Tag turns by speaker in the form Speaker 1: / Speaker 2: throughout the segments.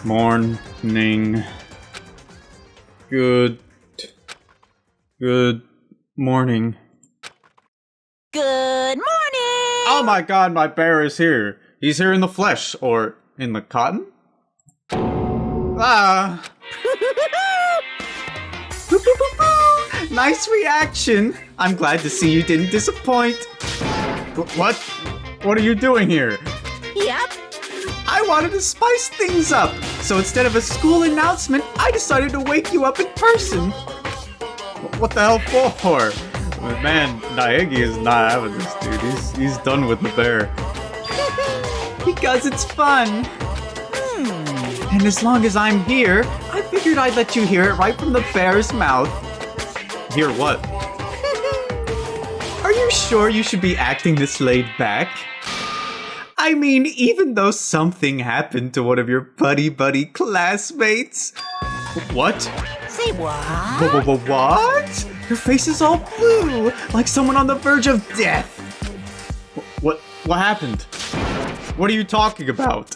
Speaker 1: Morning. Good morning.
Speaker 2: Good morning!
Speaker 1: Oh my god, my bear is here. He's here in the flesh, or in the cotton? Ah! Nice reaction! I'm glad to see you didn't disappoint. What? What are you doing here?
Speaker 2: Yep.
Speaker 1: I wanted to spice things up, so instead of a school announcement, I decided to wake you up in person. What the hell for? Man, Naegi is not having this, dude. He's done with the bear. Because it's fun. And as long as I'm here, I figured I'd let you hear it right from the bear's mouth. Hear what? Are you sure you should be acting this laid back? I mean, even though something happened to one of your buddy classmates. What?
Speaker 2: Say what?
Speaker 1: What? Your face is all blue, like someone on the verge of death. What happened? What are you talking about?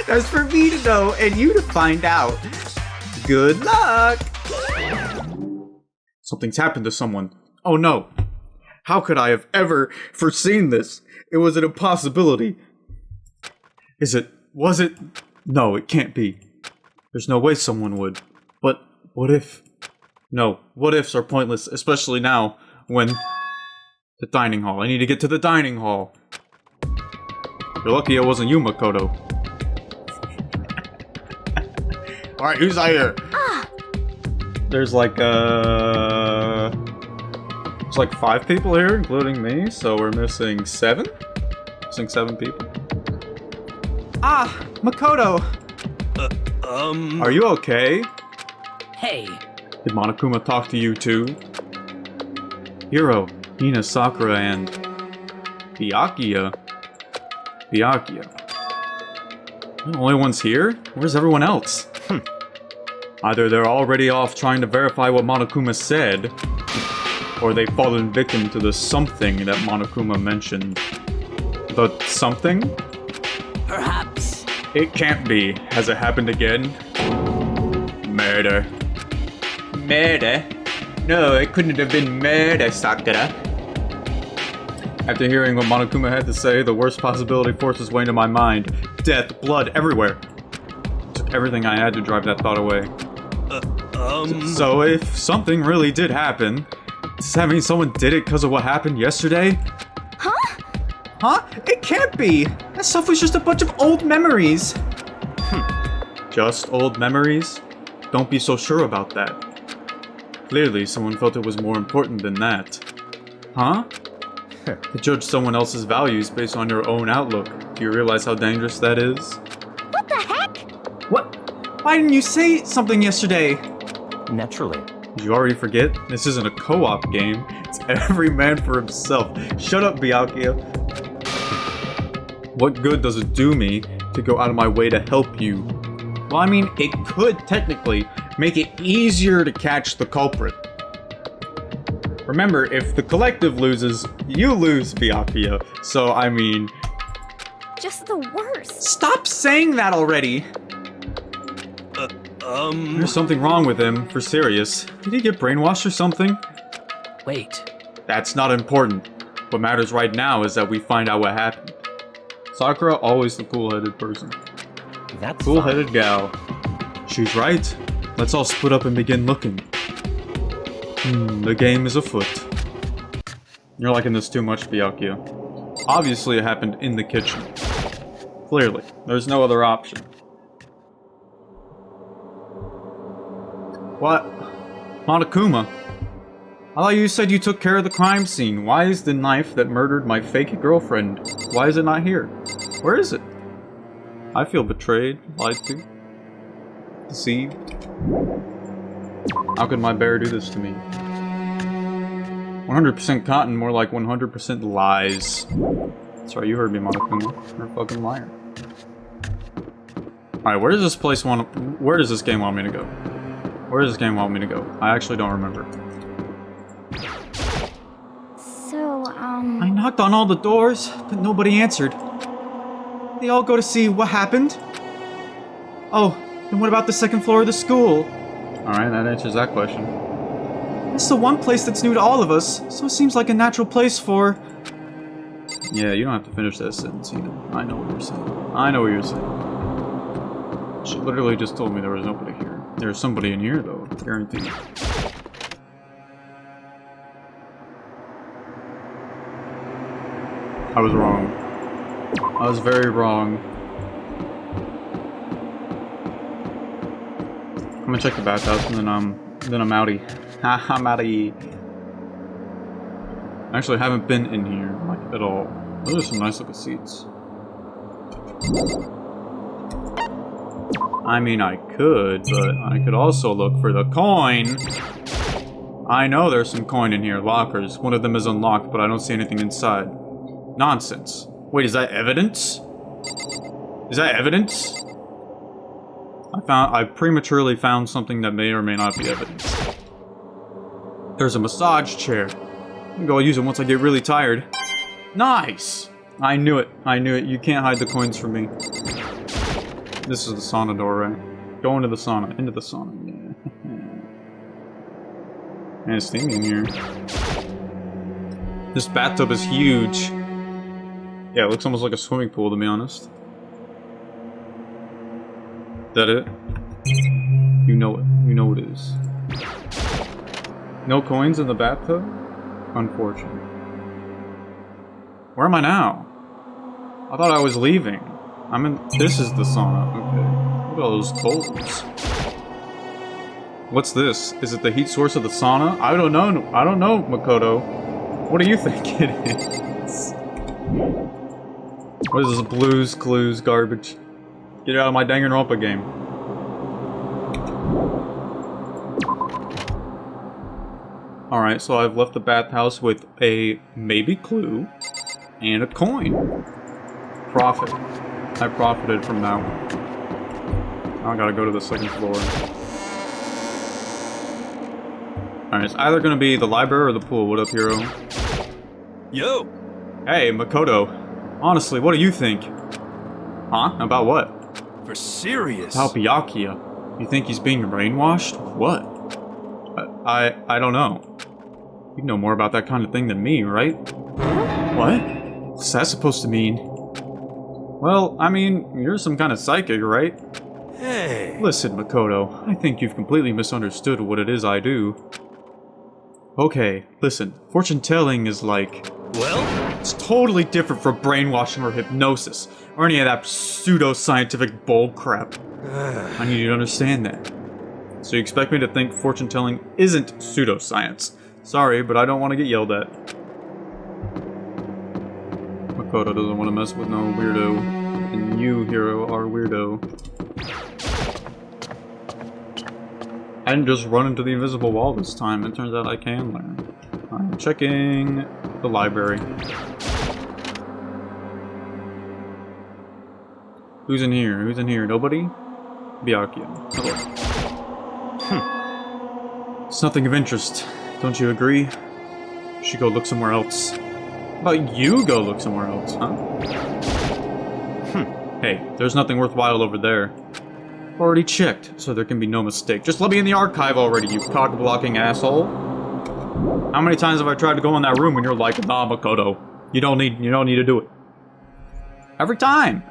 Speaker 1: That's for me to know and you to find out. Good luck! Something's happened to someone. Oh no. How could I have ever foreseen this? It was an impossibility. Was it? No, it can't be. There's no way someone would. But what if? No, what ifs are pointless, especially now, when... The dining hall. I need to get to the dining hall. You're lucky it wasn't you, Makoto. Alright, who's out here? There's like 5 people here, including me, so we're missing 7? Missing 7 people. Makoto! Are you okay?
Speaker 3: Hey.
Speaker 1: Did Monokuma talk to you too? Hiro, Hina, Sakura, and... Byakuya? The only ones here? Where's everyone else? Either they're already off trying to verify what Monokuma said, or they've fallen victim to the something that Monokuma mentioned. The something?
Speaker 3: Perhaps.
Speaker 1: It can't be. Has it happened again? Murder. Murder? No, it couldn't have been murder, Sakura. After hearing what Monokuma had to say, the worst possibility forced its way into my mind. Death, blood, everywhere. It took everything I had to drive that thought away. So if something really did happen, does that mean someone did it because of what happened yesterday? Huh? It can't be! That stuff was just a bunch of old memories. Just old memories? Don't be so sure about that. Clearly, someone felt it was more important than that. Huh? To judge someone else's values based on your own outlook. Do you realize how dangerous that is?
Speaker 2: What the heck?
Speaker 1: What? Why didn't you say something yesterday?
Speaker 3: Naturally.
Speaker 1: Did you already forget? This isn't a co-op game. It's every man for himself. Shut up, Byakuya. What good does it do me to go out of my way to help you? Well, I mean, it could technically make it easier to catch the culprit. Remember, if the collective loses, you lose, Byakuya. So, I mean...
Speaker 2: Just the worst.
Speaker 1: Stop saying that already! There's something wrong with him, for serious. Did he get brainwashed or something?
Speaker 3: Wait.
Speaker 1: That's not important. What matters right now is that we find out what happened. Sakura, always the cool-headed person.
Speaker 3: That's
Speaker 1: Cool-headed gal. She's right. Let's all split up and begin looking. The game is afoot. You're liking this too much, Byakuya. Obviously it happened in the kitchen. Clearly. There's no other option. What? Monokuma? I thought you said you took care of the crime scene. Why is the knife that murdered my fake girlfriend? Why is it not here? Where is it? I feel betrayed, lied to, deceived. How could my bear do this to me? 100% cotton, more like 100% lies. Sorry, you heard me, Monokuma. You're a fucking liar. Alright, where does this game want me to go? Where does this game want me to go? I actually don't remember.
Speaker 2: So,
Speaker 1: I knocked on all the doors, but nobody answered.
Speaker 4: They all go to see what happened? Oh, then what about the second floor of the school?
Speaker 1: Alright, that answers that question.
Speaker 4: It's the one place that's new to all of us, so it seems like a natural place for...
Speaker 1: Yeah, you don't have to finish that sentence, you know. I know what you're saying. I know what you're saying. She literally just told me there was nobody here. There's somebody in here, though. Guaranteed. I was wrong. I was very wrong. I'm gonna check the bathhouse and then I'm outie. I'm outie. I actually haven't been in here, like, at all. Those are some nice looking seats. I mean, I could, but I could also look for the coin. I know there's some coin in here, lockers. One of them is unlocked, but I don't see anything inside. Nonsense. Wait, is that evidence? Is that evidence? I prematurely found something that may or may not be evidence. There's a massage chair. I can go use it once I get really tired. Nice! I knew it. I knew it. You can't hide the coins from me. This is the sauna door, right? Go into the sauna. Into the sauna. Yeah. Man, it's steamy in here. This bathtub is huge. Yeah, it looks almost like a swimming pool, to be honest. Is that it? You know it. You know it is. No coins in the bathtub? Unfortunate. Where am I now? I thought I was leaving. I'm in... This is the sauna. Okay. Look at all those coals. What's this? Is it the heat source of the sauna? I don't know. I don't know, Makoto. What do you think it is? What is this Blues Clues garbage? Get it out of my Danganronpa game. Alright, so I've left the bathhouse with a maybe clue and a coin. Profit. I profited from that one. Now I gotta go to the second floor. Alright, it's either gonna be the library or the pool. What up, hero?
Speaker 5: Yo!
Speaker 1: Hey, Makoto. Honestly, what do you think? Huh? About what?
Speaker 5: For serious?
Speaker 1: About Byakuya. You think he's being brainwashed? What? I don't know. You know more about that kind of thing than me, right? What? What's that supposed to mean? Well, I mean, you're some kind of psychic, right?
Speaker 5: Hey!
Speaker 1: Listen, Makoto, I think you've completely misunderstood what it is I do. Okay, listen, fortune-telling is like...
Speaker 5: Well?
Speaker 1: It's totally different from brainwashing or hypnosis, or any of that pseudo-scientific bullcrap. I need you to understand that. So you expect me to think fortune-telling isn't pseudoscience. Sorry, but I don't want to get yelled at. Makoto doesn't want to mess with no weirdo. And you, hero, are weirdo. I didn't just run into the invisible wall this time. It turns out I can learn. I'm checking the library. Who's in here? Who's in here? Nobody? Byakuya. Hello. It's nothing of interest. Don't you agree? You should go look somewhere else. How about you go look somewhere else, huh? Hey, there's nothing worthwhile over there. Already checked, so there can be no mistake. Just let me in the archive already, you cock-blocking asshole. How many times have I tried to go in that room and you're like, nah, Makoto, you don't need to do it. Every time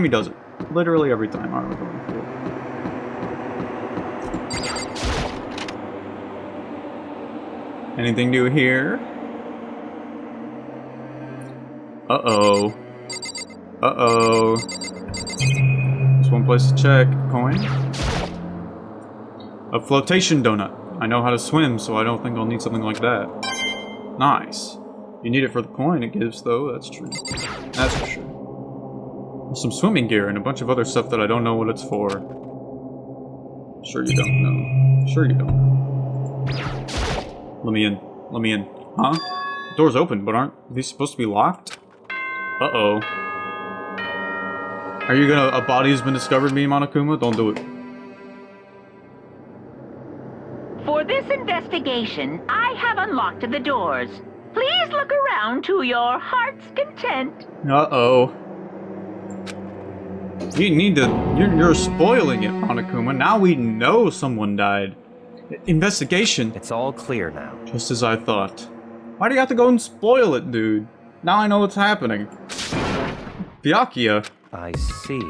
Speaker 1: he does it. Literally every time. All right, we're going through it. Anything new here? Uh-oh. Uh-oh. There's one place to check. Coin. A flotation donut. I know how to swim, so I don't think I'll need something like that. Nice. You need it for the coin it gives, though. That's true. That's for sure. There's some swimming gear and a bunch of other stuff that I don't know what it's for. Sure you don't know. Sure you don't know. Let me in. Let me in. Huh? The door's open, but aren't these supposed to be locked? Uh-oh. Are you gonna... A body's been discovered, me, Monokuma? Don't do it.
Speaker 6: For this investigation, I have unlocked the doors. Please look around to your heart's content.
Speaker 1: Uh-oh. You need to... You're spoiling it, Monokuma. Now we know someone died. Investigation.
Speaker 3: It's all clear now.
Speaker 1: Just as I thought. Why do you have to go and spoil it, dude? Now I know what's happening. Byakuya.
Speaker 3: I see.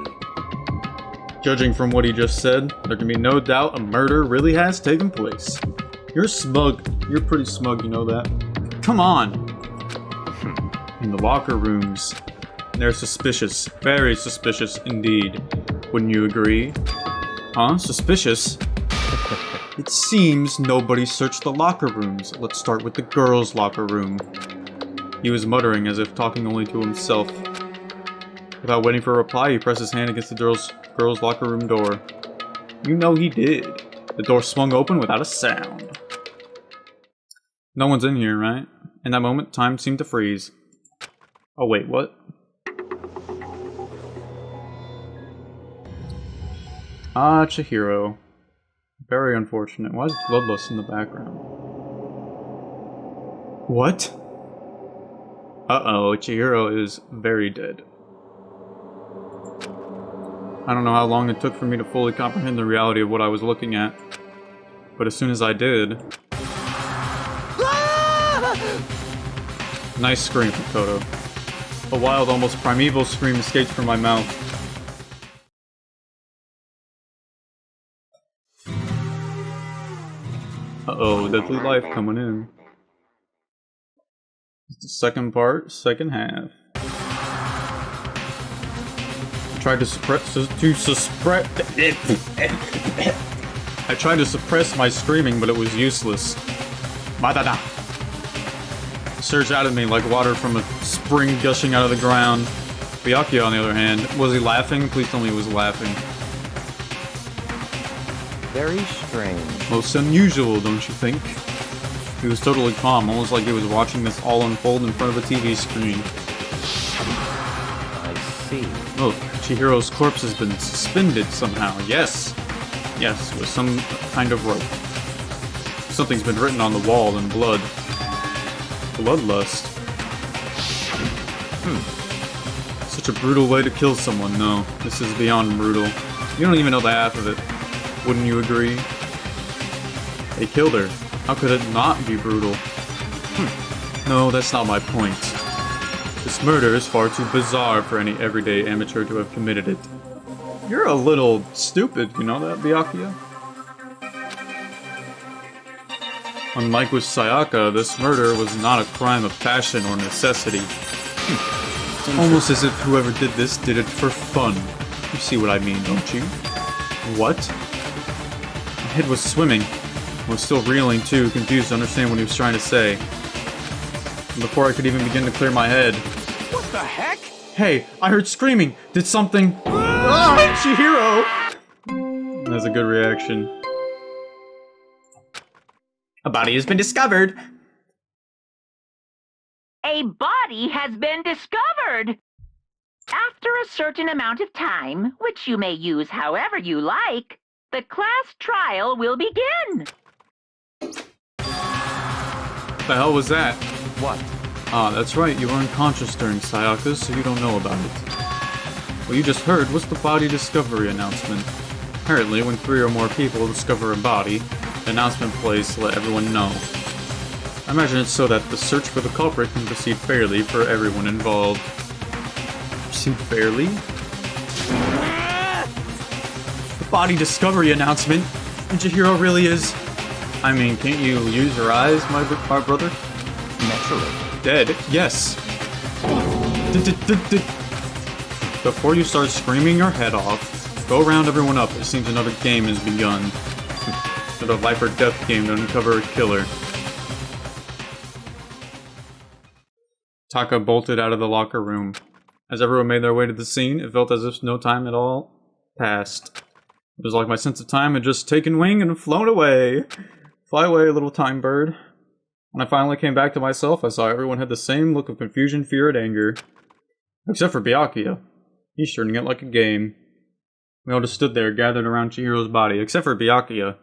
Speaker 1: Judging from what he just said, there can be no doubt a murder really has taken place. You're smug. You're pretty smug, you know that. Come on. In the locker rooms. They're suspicious. Very suspicious indeed. Wouldn't you agree? Huh? Suspicious? It seems nobody searched the locker rooms. Let's start with the girls' locker room. He was muttering as if talking only to himself. Without waiting for a reply, he pressed his hand against the girls' locker room door. You know he did. The door swung open without a sound. No one's in here, right? In that moment, time seemed to freeze. Oh wait, what? Ah, Chihiro. Very unfortunate. Why is Bloodlust in the background? What? Uh-oh, Chihiro is very dead. I don't know how long it took for me to fully comprehend the reality of what I was looking at. But as soon as I did... Nice scream from Makoto. A wild, almost primeval scream escaped from my mouth. Uh-oh, deadly life coming in. It's the second part, second half. I tried to I tried to suppress my screaming, but it was useless. Madada! It surged out of me like water from a spring gushing out of the ground. Byakuya, on the other hand, was he laughing? Please tell me he was laughing.
Speaker 3: Very strange.
Speaker 1: Most unusual, don't you think? He was totally calm, almost like he was watching this all unfold in front of a TV screen.
Speaker 3: I see.
Speaker 1: Look, Chihiro's corpse has been suspended somehow. Yes! Yes, with some kind of rope. Something's been written on the wall in blood. Bloodlust. Such a brutal way to kill someone. No, this is beyond brutal. You don't even know the half of it. Wouldn't you agree? They killed her. How could it not be brutal? No, that's not my point. This murder is far too bizarre for any everyday amateur to have committed it. You're a little stupid, you know that, Byakuya? Unlike with Sayaka, this murder was not a crime of passion or necessity. Almost as if whoever did this did it for fun. You see what I mean, don't you? What? My head was swimming. I was still reeling too, confused to understand what he was trying to say. And before I could even begin to clear my head...
Speaker 5: What the heck?
Speaker 1: Hey, I heard screaming! Did something... Ah! Chihiro! That's a good reaction. A body has been discovered!
Speaker 6: A body has been discovered! After a certain amount of time, which you may use however you like, the class trial will begin.
Speaker 1: The hell was that?
Speaker 3: What?
Speaker 1: Ah, that's right, you were unconscious during Sayaka's, so you don't know about it. What you just heard was the body discovery announcement. Apparently, when 3 or more people discover a body, the announcement plays to let everyone know. I imagine it's so that the search for the culprit can proceed fairly for everyone involved. Proceed fairly? The body discovery announcement? And Chihiro really is... I mean, can't you use your eyes, my brother?
Speaker 3: Naturally.
Speaker 1: Dead? Yes. Before you start screaming your head off, go round everyone up. It seems another game has begun. Another life or death game to uncover a killer. Taka bolted out of the locker room. As everyone made their way to the scene, it felt as if no time at all passed. It was like my sense of time had just taken wing and flown away. Fly away, little time bird. When I finally came back to myself, I saw everyone had the same look of confusion, fear, and anger. Except for Byakuya. He's turning it like a game. We all just stood there, gathered around Chihiro's body, except for Byakuya.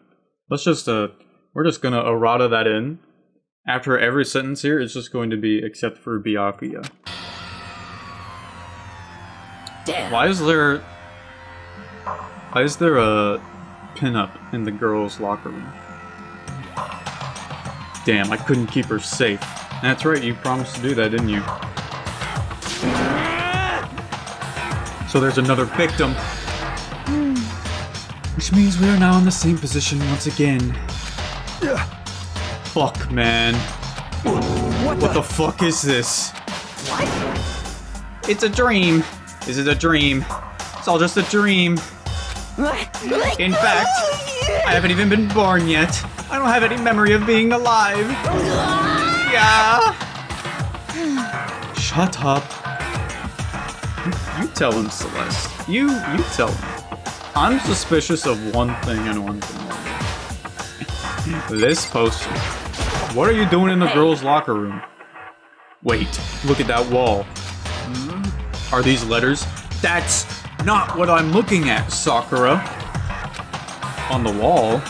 Speaker 1: Let's just, we're just gonna errata that in. After every sentence here, it's just going to be except for Byakuya.
Speaker 3: Damn.
Speaker 1: Why is there Why is there a pinup in the girls' locker room? Damn, I couldn't keep her safe. That's right, you promised to do that, didn't you? So there's another victim.
Speaker 4: Which means we are now in the same position once again.
Speaker 1: Fuck, man. What the fuck is this? It's a dream. Is it a dream? It's all just a dream. In fact, I haven't even been born yet. I don't have any memory of being alive. Yeah. Shut up. You tell him, Celeste. You tell him. I'm suspicious of one thing and one thing only. This poster. What are you doing in the girls' locker room? Wait, look at that wall. Are these letters? That's not what I'm looking at, Sakura. On the wall.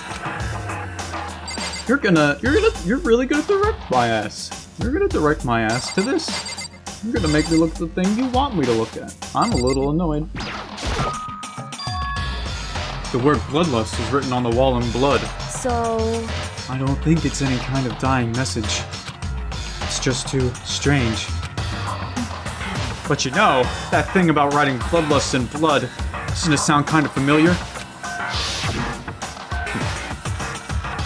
Speaker 1: You're really gonna direct my ass. You're gonna direct my ass to this. You're gonna make me look at the thing you want me to look at. I'm a little annoyed. The word bloodlust is written on the wall in blood.
Speaker 2: So...
Speaker 4: I don't think it's any kind of dying message. It's just too strange.
Speaker 1: But you know, that thing about writing bloodlust in blood, doesn't it sound kind of familiar?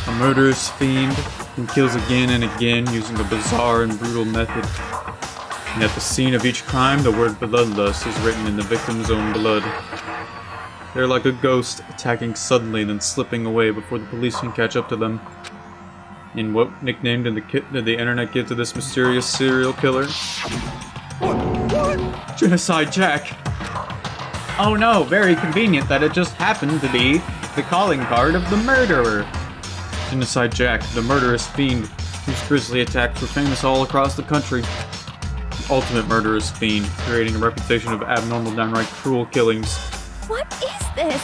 Speaker 1: A murderous fiend who kills again and again using a bizarre and brutal method. And at the scene of each crime, the word bloodlust is written in the victim's own blood. They're like a ghost, attacking suddenly then slipping away before the police can catch up to them. And what nickname did the internet give to this mysterious serial killer? Genocide Jack! Oh no, very convenient that it just happened to be the calling card of the murderer. Genocide Jack, the murderous fiend, whose grisly attacks were famous all across the country. The ultimate murderous fiend, creating a reputation of abnormal, downright cruel killings.
Speaker 2: What is this?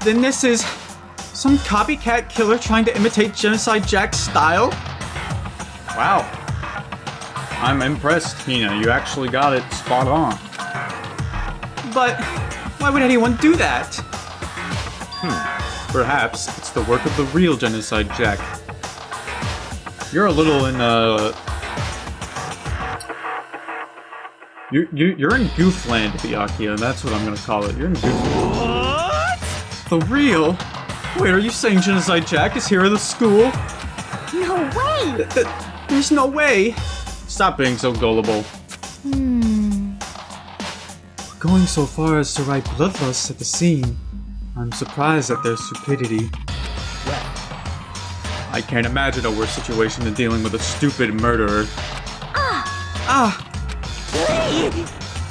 Speaker 4: Then this is some copycat killer trying to imitate Genocide Jack's style?
Speaker 1: Wow. I'm impressed, Hina. You actually got it spot on.
Speaker 4: But why would anyone do that?
Speaker 1: Perhaps it's the work of the real Genocide Jack. You're a little in, You're in Goofland, Byakuya, and that's what I'm gonna call it. You're in Goofland.
Speaker 4: What? The real? Wait, are you saying Genocide Jack is here at the school?
Speaker 2: No way!
Speaker 4: There's no way.
Speaker 1: Stop being so gullible.
Speaker 4: Going so far as to write bloodlust at the scene. I'm surprised at their stupidity.
Speaker 1: I can't imagine a worse situation than dealing with a stupid murderer.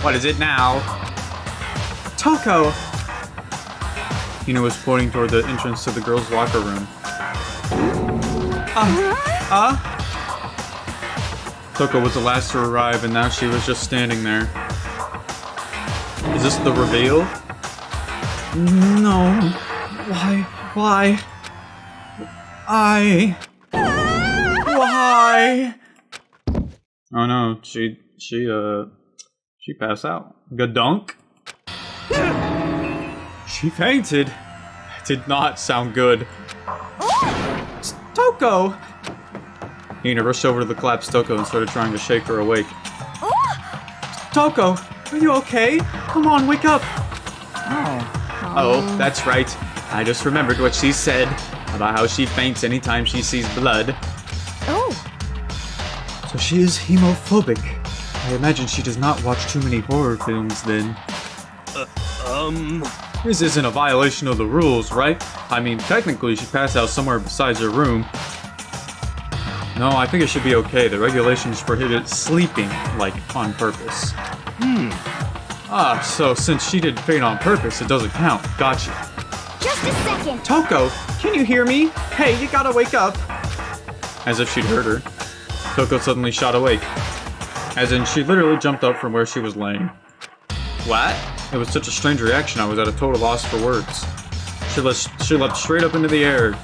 Speaker 1: What is it now?
Speaker 4: Toko!
Speaker 1: Hina was pointing toward the entrance to the girls' locker room. Toko was the last to arrive, and now she was just standing there. Is this the reveal?
Speaker 4: No. Why? Why?
Speaker 1: Oh no, she passed out. Gadunk? She fainted. It did not sound good.
Speaker 4: Toko!
Speaker 1: Hina rushed over to the collapsed Toko and started trying to shake her awake.
Speaker 4: Toko, are you okay? Come on, wake up!
Speaker 1: Oh, that's right. I just remembered what she said about how she faints anytime she sees blood.
Speaker 2: Oh,
Speaker 4: So she is hemophobic. I imagine she does not watch too many horror films then.
Speaker 1: This isn't a violation of the rules, right? I mean, technically she passed out somewhere besides her room. No, I think it should be okay. The regulations prohibit sleeping, like, on purpose. So since she didn't faint on purpose, it doesn't count. Gotcha.
Speaker 2: just a second.
Speaker 4: Toko, can you hear me? Hey, you gotta wake up.
Speaker 1: As if she'd heard her. Toko suddenly shot awake. As in, she literally jumped up from where she was laying. What? It was such a strange reaction, I was at a total loss for words. She leapt straight up into the air,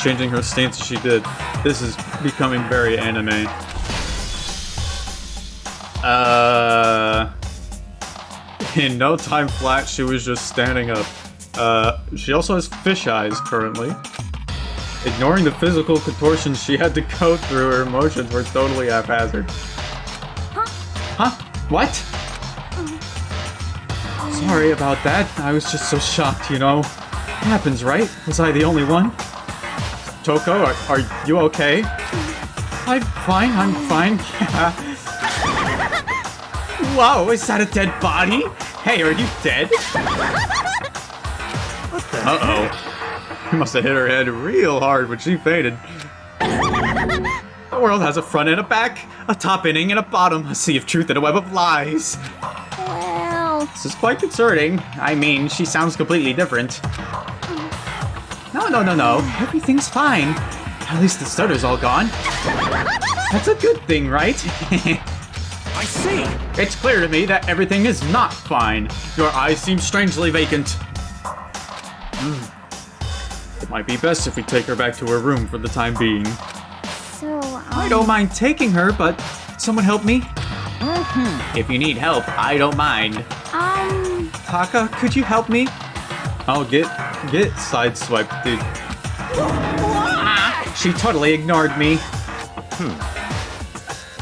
Speaker 1: changing her stance as she did. This is becoming very anime. In no time flat, she was just standing up. She also has fish eyes currently. Ignoring the physical contortions she had to go through, her emotions were totally haphazard. Huh? What? Sorry about that. I was just so shocked, you know. Happens, right? Was I the only one? Toko, are you okay? I'm fine. Whoa, is that a dead body? Hey, are you dead? Uh-oh. Must have hit her head real hard when she fainted. The world has a front and a back, a top inning and a bottom, a sea of truth and a web of lies.
Speaker 2: Well,
Speaker 1: This is quite concerning. I mean, she sounds completely different. No. Everything's fine. At least the stutter's all gone. That's a good thing, right?
Speaker 5: I see.
Speaker 1: It's clear to me that everything is not fine. Your eyes seem strangely vacant. It might be best if we take her back to her room for the time being.
Speaker 2: so,
Speaker 4: I don't mind taking her, but could someone help me?
Speaker 1: If you need help, I don't mind.
Speaker 4: Taka, could you help me?
Speaker 1: I'll get sideswiped, dude. She totally ignored me.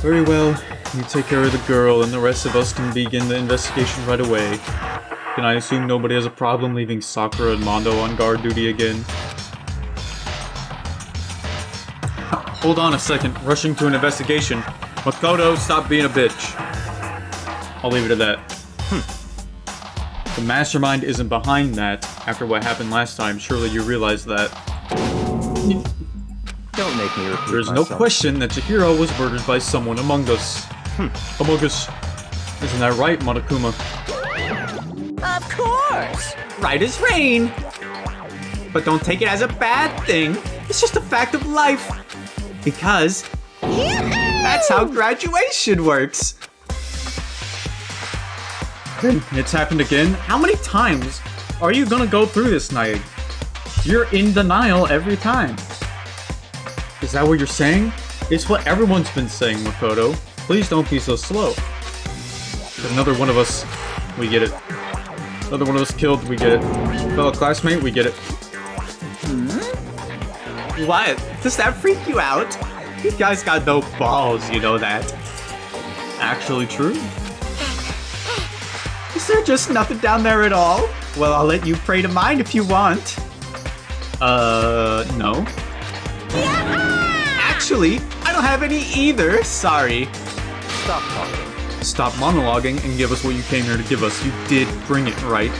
Speaker 1: Very well. You take care of the girl, and the rest of us can begin the investigation right away. Can I assume nobody has a problem leaving Sakura and Mondo on guard duty again? Hold on a second. Rushing to an investigation. Makoto, stop being a bitch. I'll leave it at that. The mastermind isn't behind that. After what happened last time, surely you realize that.
Speaker 3: Don't make me repeat
Speaker 1: There's no
Speaker 3: myself.
Speaker 1: question that Chihiro was murdered by someone among us. Among us. Isn't that right, Monokuma?
Speaker 6: Of course!
Speaker 4: Right as rain. But don't take it as a bad thing. It's just a fact of life. Because that's how graduation works.
Speaker 1: It's happened again? How many times are you gonna go through this, Naeg? You're in denial every time. Is that what you're saying? It's what everyone's been saying, Makoto. Please don't be so slow. Another one of us, we get it. Another one of us killed, we get it. Fellow classmate, we get it.
Speaker 4: What? Does that freak you out? You guys got no balls, you know that.
Speaker 1: Actually true?
Speaker 4: Is there just nothing down there at all? Well, I'll let you pray to mine if you want.
Speaker 1: No.
Speaker 4: Actually, I don't have any either. Sorry.
Speaker 3: Stop talking.
Speaker 1: Stop monologuing and give us what you came here to give us. You did bring it, right?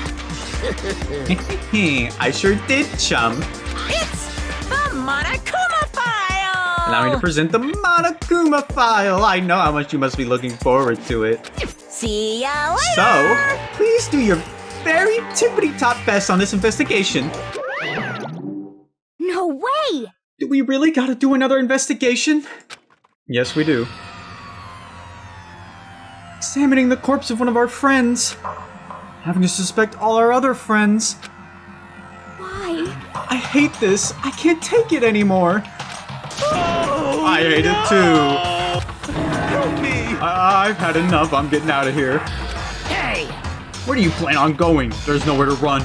Speaker 4: I sure did, chum.
Speaker 6: It's the Monokuma file!
Speaker 4: Allow me to present the Monokuma file. I know how much you must be looking forward to it.
Speaker 6: See ya later!
Speaker 4: So, please do your very tippity-top best on this investigation.
Speaker 2: no way!
Speaker 4: Do we really gotta do another investigation?
Speaker 1: Yes, we do.
Speaker 4: Examining the corpse of one of our friends. Having to suspect all our other friends.
Speaker 2: Why?
Speaker 4: I hate this. I can't take it anymore.
Speaker 1: I hate it too.
Speaker 5: Help me.
Speaker 1: I've had enough. I'm getting out of here.
Speaker 6: Hey!
Speaker 1: Where do you plan on going? There's nowhere to run.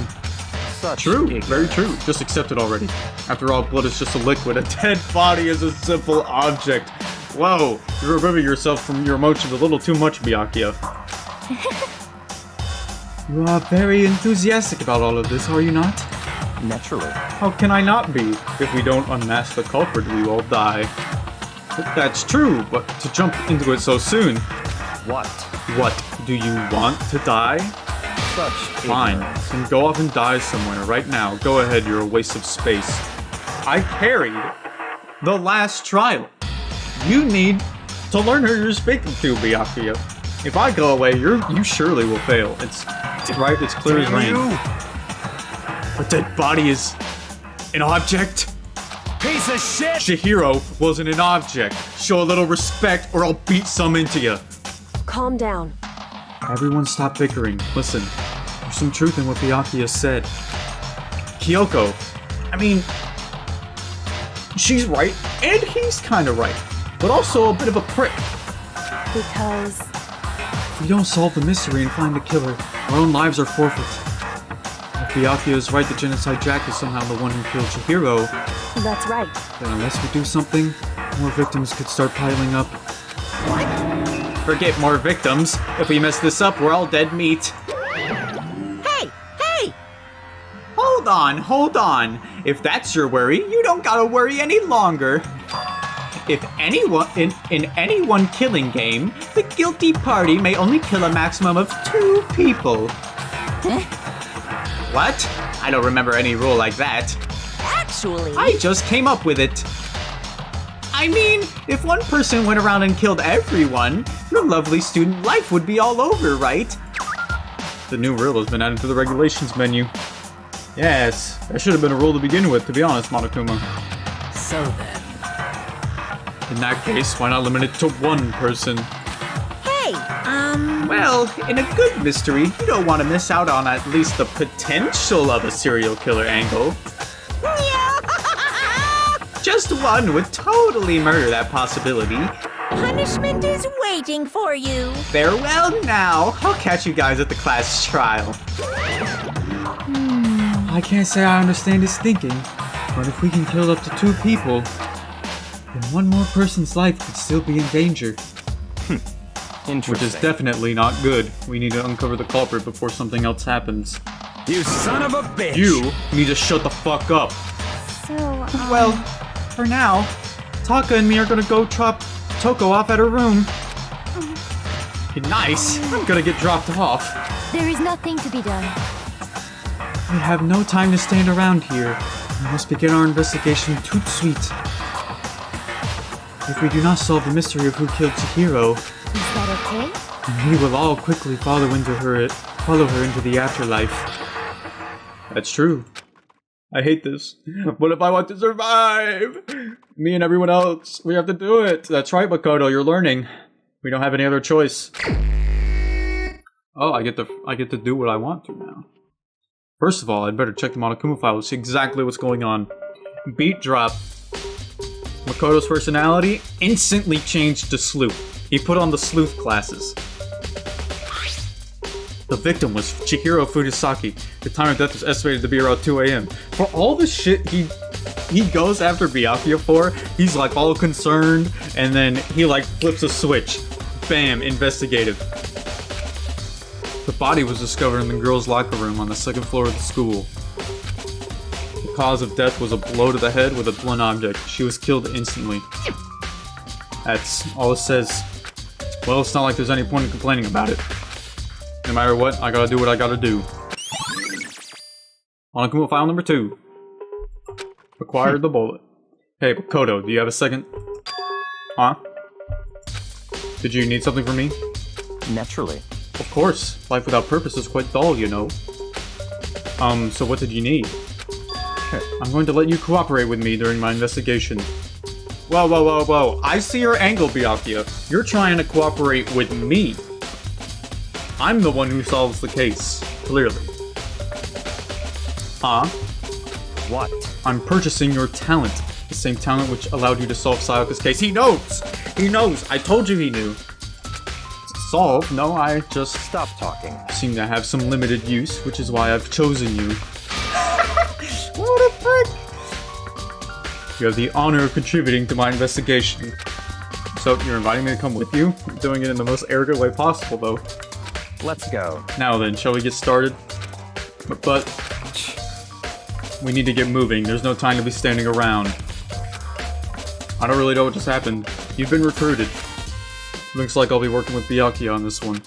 Speaker 3: Such
Speaker 1: True,
Speaker 3: ignorance.
Speaker 1: very true. Just accept it already. After all, blood is just a liquid. A dead body is a simple object. Whoa, you're removing yourself from your emotions a little too much, Byakuya.
Speaker 4: You are very enthusiastic about all of this, are you not?
Speaker 3: Naturally.
Speaker 1: How can I not be? If we don't unmask the culprit, we will die. That's true, but to jump into it so soon.
Speaker 3: What?
Speaker 1: What, do you want to die?
Speaker 3: Such
Speaker 1: Fine,
Speaker 3: ignorance.
Speaker 1: then go off and die somewhere right now. Go ahead, you're a waste of space. I carried the last trial. You need to learn who you're speaking to, Byakuya. If I go away, you surely will fail. It's right, it's clear as
Speaker 5: Damn
Speaker 1: rain.
Speaker 5: you.
Speaker 1: A dead body is an object?
Speaker 5: Piece of shit.
Speaker 1: Chihiro wasn't an object. Show a little respect or I'll beat some into you.
Speaker 7: Calm down.
Speaker 1: Everyone stop bickering. Listen, there's some truth in what Byakuya said. Kyoko, I mean, she's right, and he's kind of right, but also a bit of a prick.
Speaker 7: Because
Speaker 1: If we don't solve the mystery and find the killer,
Speaker 4: Our own lives are forfeit. If Byakuya is right, the Genocide Jack is somehow the one who killed Chihiro,
Speaker 7: That's right.
Speaker 4: then unless we do something, more victims could start piling up.
Speaker 1: Forget more victims. If we mess this up, we're all dead meat.
Speaker 7: Hey! Hey!
Speaker 4: Hold on. If that's your worry, you don't gotta worry any longer. If anyone in any one killing game, the guilty party may only kill a maximum of 2 people. What? I don't remember any rule like that.
Speaker 7: Actually,
Speaker 4: I just came up with it. I mean, if one person went around and killed everyone, your lovely student life would be all over, right?
Speaker 1: The new rule has been added to the regulations menu. Yes, that should have been a rule to begin with, to be honest, Monokuma.
Speaker 7: so then.
Speaker 1: In that case, why not limit it to 1 person?
Speaker 7: Hey,
Speaker 4: Well, in a good mystery, you don't want to miss out on at least the potential of a serial killer angle. Just one would totally murder that possibility.
Speaker 7: punishment is waiting for you.
Speaker 4: Farewell now. I'll catch you guys at the class trial. I can't say I understand his thinking, but if we can kill up to 2 people, then one more person's life could still be in danger.
Speaker 3: Interesting.
Speaker 1: Which is definitely not good. We need to uncover the culprit before something else happens.
Speaker 5: You son of a bitch!
Speaker 1: You need to shut the fuck up.
Speaker 2: So,
Speaker 4: Well, for now, Taka and me are gonna go drop Toko off at her room.
Speaker 1: Nice. I'm gonna get dropped off.
Speaker 2: there is nothing to be done.
Speaker 4: We have no time to stand around here. We must begin our investigation tout de suite. If we do not solve the mystery of who killed Chihiro,
Speaker 2: Is that okay?
Speaker 4: then we will all quickly follow her into the afterlife.
Speaker 1: That's true. I hate this. But if I want to survive, me and everyone else, we have to do it. That's right, Makoto, you're learning. We don't have any other choice. Oh, I get to do what I want to now. First of all, I'd better check the Monokuma file to see exactly what's going on. Beat drop. Makoto's personality instantly changed to sleuth. He put on the sleuth classes. The victim was Chihiro Fudosaki. The time of death was estimated to be around 2 a.m. For all the shit he goes after Byakuya for, he's like all concerned, and then he like flips a switch. Bam, investigative. The body was discovered in the girls' locker room on the 2nd floor of the school. The cause of death was a blow to the head with a blunt object. She was killed instantly. That's all it says. Well, it's not like there's any point in complaining about it. No matter what, I gotta do what I gotta do. Monokuma file number 2. Acquired the bullet. Hey, Makoto, do you have a second? Huh? Did you need something from me?
Speaker 3: Naturally.
Speaker 1: Of course. Life without purpose is quite dull, you know. So what did you need? I'm going to let you cooperate with me during my investigation. Whoa, whoa, whoa, whoa. I see your angle, Byakuya. You're trying to cooperate with me. I'm the one who solves the case, clearly. Huh?
Speaker 3: What?
Speaker 1: I'm purchasing your talent. The same talent which allowed you to solve Sayaka's case. He knows! He knows! I told you he knew. Solve? No, I just
Speaker 3: Stop talking.
Speaker 1: seem to have some limited use, which is why I've chosen you.
Speaker 4: What a prick!
Speaker 1: You have the honor of contributing to my investigation. So, you're inviting me to come with you? You're doing it in the most arrogant way possible, though.
Speaker 3: Let's go.
Speaker 1: Now then, shall we get started? But we need to get moving. There's no time to be standing around. I don't really know what just happened. You've been recruited. Looks like I'll be working with Byakuya on this one.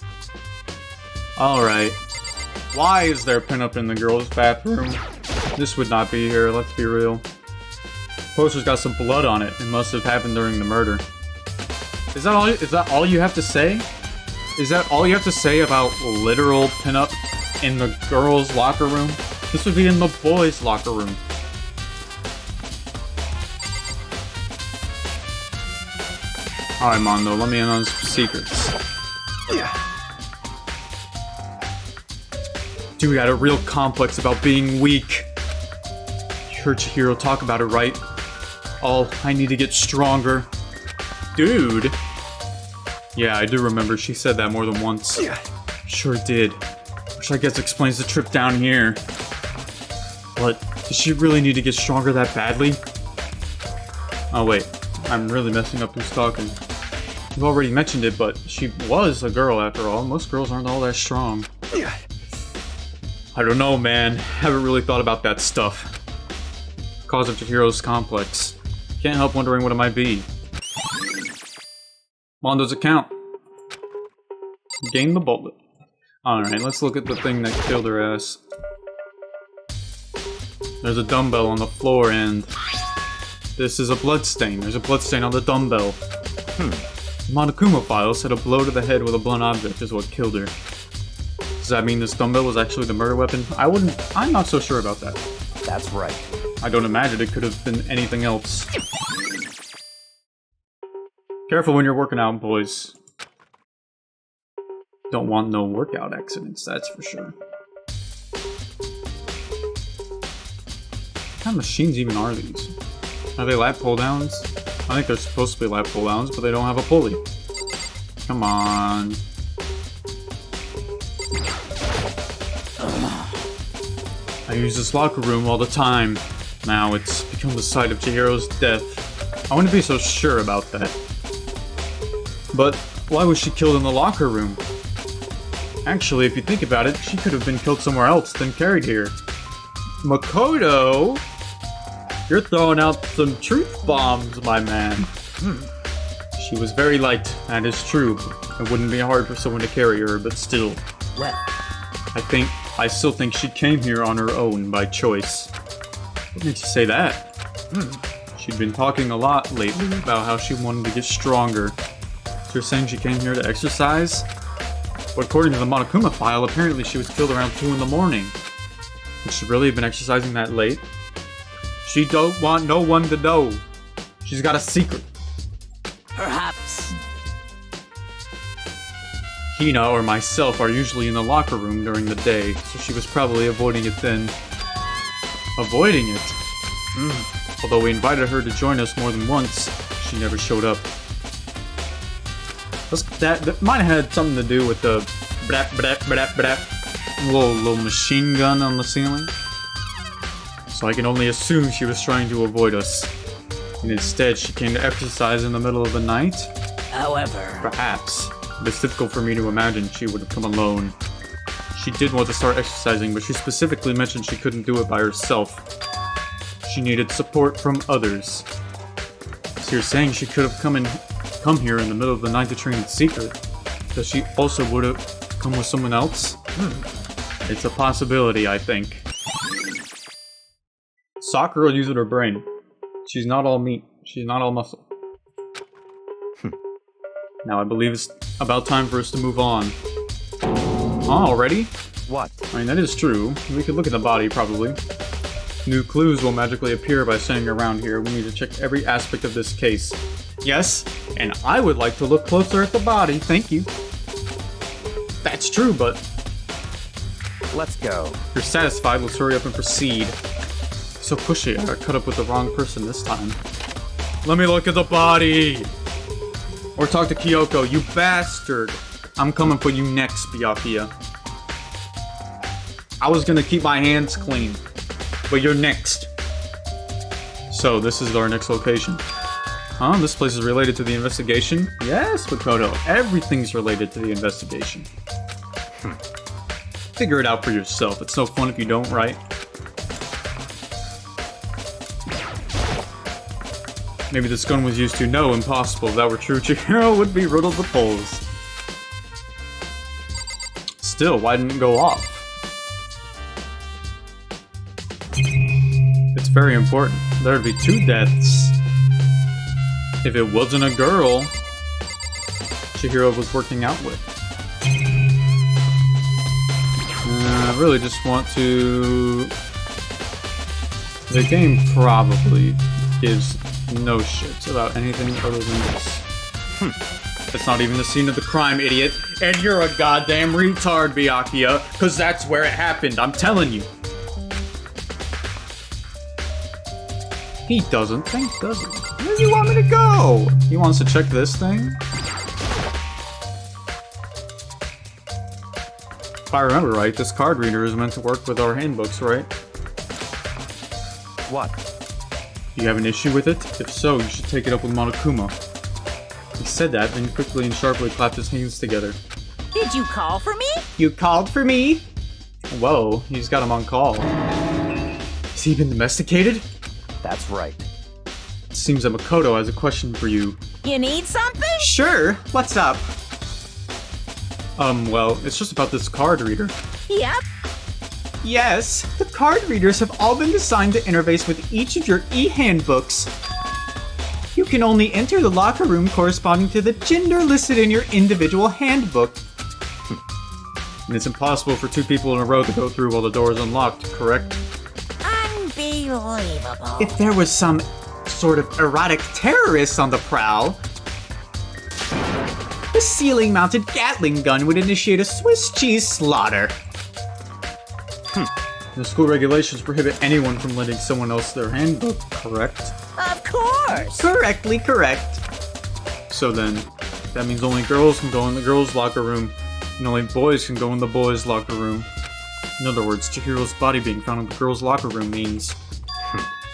Speaker 1: Alright. Why is there a pinup in the girls' bathroom? This would not be here, let's be real. Poster's got some blood on it. It must have happened during the murder. Is that all you have to say? Is that all you have to say about literal pinup in the girls' locker room? This would be in the boys' locker room. Alright, Mondo, let me in on some secrets. Dude had a real complex about being weak. You heard Chihiro talk about it, right? All, I need to get stronger. Dude! Yeah, I do remember she said that more than once. Sure did. which I guess explains the trip down here. But does she really need to get stronger that badly? Oh wait, I'm really messing up who's talking. You've already mentioned it, but she was a girl after all. Most girls aren't all that strong. I don't know, man. Haven't really thought about that stuff. Cause of Chihiro's complex. Can't help wondering what it might be. Mondo's account. Gain the bullet. Alright, let's look at the thing that killed her ass. There's a dumbbell on the floor and... this is a bloodstain. There's a bloodstain on the dumbbell. The Monokuma file said a blow to the head with a blunt object is what killed her. Does that mean this dumbbell was actually the murder weapon? I'm not so sure about that.
Speaker 3: That's right.
Speaker 1: I don't imagine it could have been anything else. Careful when you're working out, boys. Don't want no workout accidents, that's for sure. What kind of machines even are these? Are they lat pull-downs? I think they're supposed to be lat pull-downs, but they don't have a pulley. Come on. I use this locker room all the time. Now it's become the site of Chihiro's death. I wouldn't be so sure about that. But why was she killed in the locker room? Actually, if you think about it, she could have been killed somewhere else than carried here. Makoto? You're throwing out some truth bombs, my man. She was very light, that is true. It wouldn't be hard for someone to carry her, but still.
Speaker 3: Well,
Speaker 1: I still think she came here on her own, by choice. What makes you say that? She'd been talking a lot lately about how she wanted to get stronger. So you're saying she came here to exercise? But according to the Monokuma file, apparently she was killed around 2 in the morning. Would she really have been exercising that late? She don't want no one to know. She's got a secret.
Speaker 7: Perhaps.
Speaker 1: Hina or myself are usually in the locker room during the day, so she was probably avoiding it then. Avoiding it? Although we invited her to join us more than once, she never showed up. That might have had something to do with the little machine gun on the ceiling. So I can only assume she was trying to avoid us. And instead, she came to exercise in the middle of the night?
Speaker 7: However,
Speaker 1: Perhaps. But it's difficult for me to imagine she would have come alone. She did want to start exercising, but she specifically mentioned she couldn't do it by herself. She needed support from others. So you're saying she could have come here in the middle of the night to train in secret? That she also would have come with someone else? It's a possibility, I think. Sakura using her brain. She's not all meat. She's not all muscle. Now I believe it's about time for us to move on. Oh, already?
Speaker 3: what?
Speaker 1: I mean, that is true. We could look at the body, probably. New clues will magically appear by sending around here. We need to check every aspect of this case. Yes, and I would like to look closer at the body, thank you. That's true, but...
Speaker 3: Let's go.
Speaker 1: If you're satisfied, let's hurry up and proceed. So pushy, I got cut up with the wrong person this time. Let me look at the body! Or talk to Kyoko, you bastard! I'm coming for you next, Byakuya. I was gonna keep my hands clean, but you're next. So, this is our next location. Huh? This place is related to the investigation? Yes, Makoto. Everything's related to the investigation. Figure it out for yourself. It's no fun if you don't, right? Maybe this gun was used to... No, impossible. If that were true, Chihiro would be riddled with holes. Still, why didn't it go off? It's very important. There would be 2 deaths. If it wasn't a girl Chihiro was working out with. I really just want to... The game probably gives no shits about anything other than this. It's not even the scene of the crime, idiot. And you're a goddamn retard, Byakuya, because that's where it happened, I'm telling you. He doesn't think, does he? Where does he want me to go? He wants to check this thing? If I remember right, this card reader is meant to work with our handbooks, right?
Speaker 3: What?
Speaker 1: Do you have an issue with it? If so, you should take it up with Monokuma. He said that, then quickly and sharply clapped his hands together.
Speaker 7: Did you call for me?
Speaker 4: You called for me?
Speaker 1: Whoa, he's got him on call. Has he been domesticated?
Speaker 3: That's right.
Speaker 1: It seems that Makoto has a question for you.
Speaker 7: You need something?
Speaker 4: Sure. What's up?
Speaker 1: Well, it's just about this card reader.
Speaker 7: Yep.
Speaker 4: Yes, the card readers have all been designed to interface with each of your e-handbooks. You can only enter the locker room corresponding to the gender listed in your individual handbook.
Speaker 1: And it's impossible for two people in a row to go through while the door is unlocked, correct?
Speaker 7: Unbelievable.
Speaker 4: If there was some sort of erotic terrorist on the prowl, the ceiling-mounted Gatling gun would initiate a Swiss cheese slaughter.
Speaker 1: The school regulations prohibit anyone from lending someone else their handbook, correct?
Speaker 7: Of course.
Speaker 4: Correctly correct.
Speaker 1: So then, that means only girls can go in the girls' locker room, and only boys can go in the boys' locker room. In other words, Chihiro's body being found in the girls' locker room means...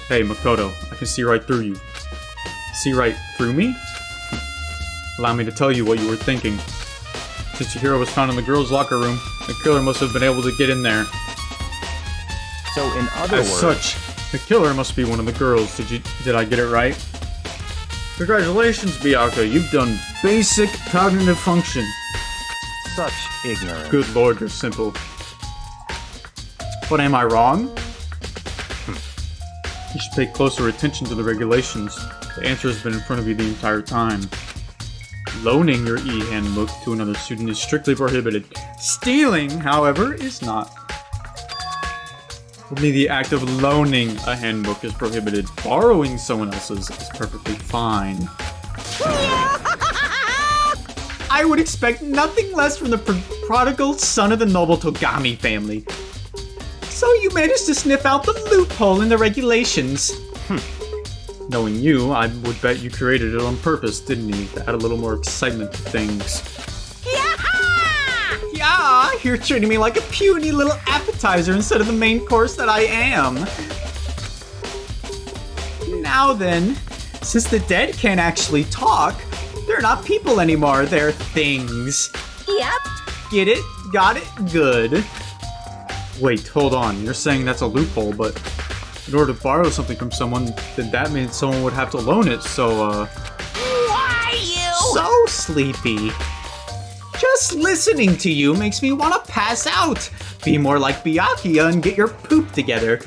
Speaker 1: Hey, Makoto, I can see right through you. See right through me? Allow me to tell you what you were thinking. Since Chihiro was found in the girls' locker room, the killer must have been able to get in there.
Speaker 3: So in other
Speaker 1: As
Speaker 3: words...
Speaker 1: such, the killer must be one of the girls. Did I get it right? Congratulations, Byakuya. You've done basic cognitive function.
Speaker 3: Such ignorance.
Speaker 1: Good lord, you're simple. But am I wrong? You should pay closer attention to the regulations. The answer has been in front of you the entire time. Loaning your e-handbook to another student is strictly prohibited. Stealing, however, is not. Only the act of loaning a handbook is prohibited. Borrowing someone else's is perfectly fine.
Speaker 4: I would expect nothing less from the prodigal son of the noble Togami family. So you managed to sniff out the loophole in the regulations.
Speaker 1: Knowing you, I would bet you created it on purpose, didn't you? To add a little more excitement to things.
Speaker 4: Yeah, you're treating me like a puny little appetizer instead of the main course that I am. Now then, since the dead can't actually talk, they're not people anymore, they're things.
Speaker 7: Yep.
Speaker 4: Get it? Got it? Good.
Speaker 1: Wait, hold on. You're saying that's a loophole, but in order to borrow something from someone, then that means someone would have to loan it, so,
Speaker 7: Why you?
Speaker 4: So sleepy. Just listening to you makes me want to pass out. Be more like Byakuya and get your poop together.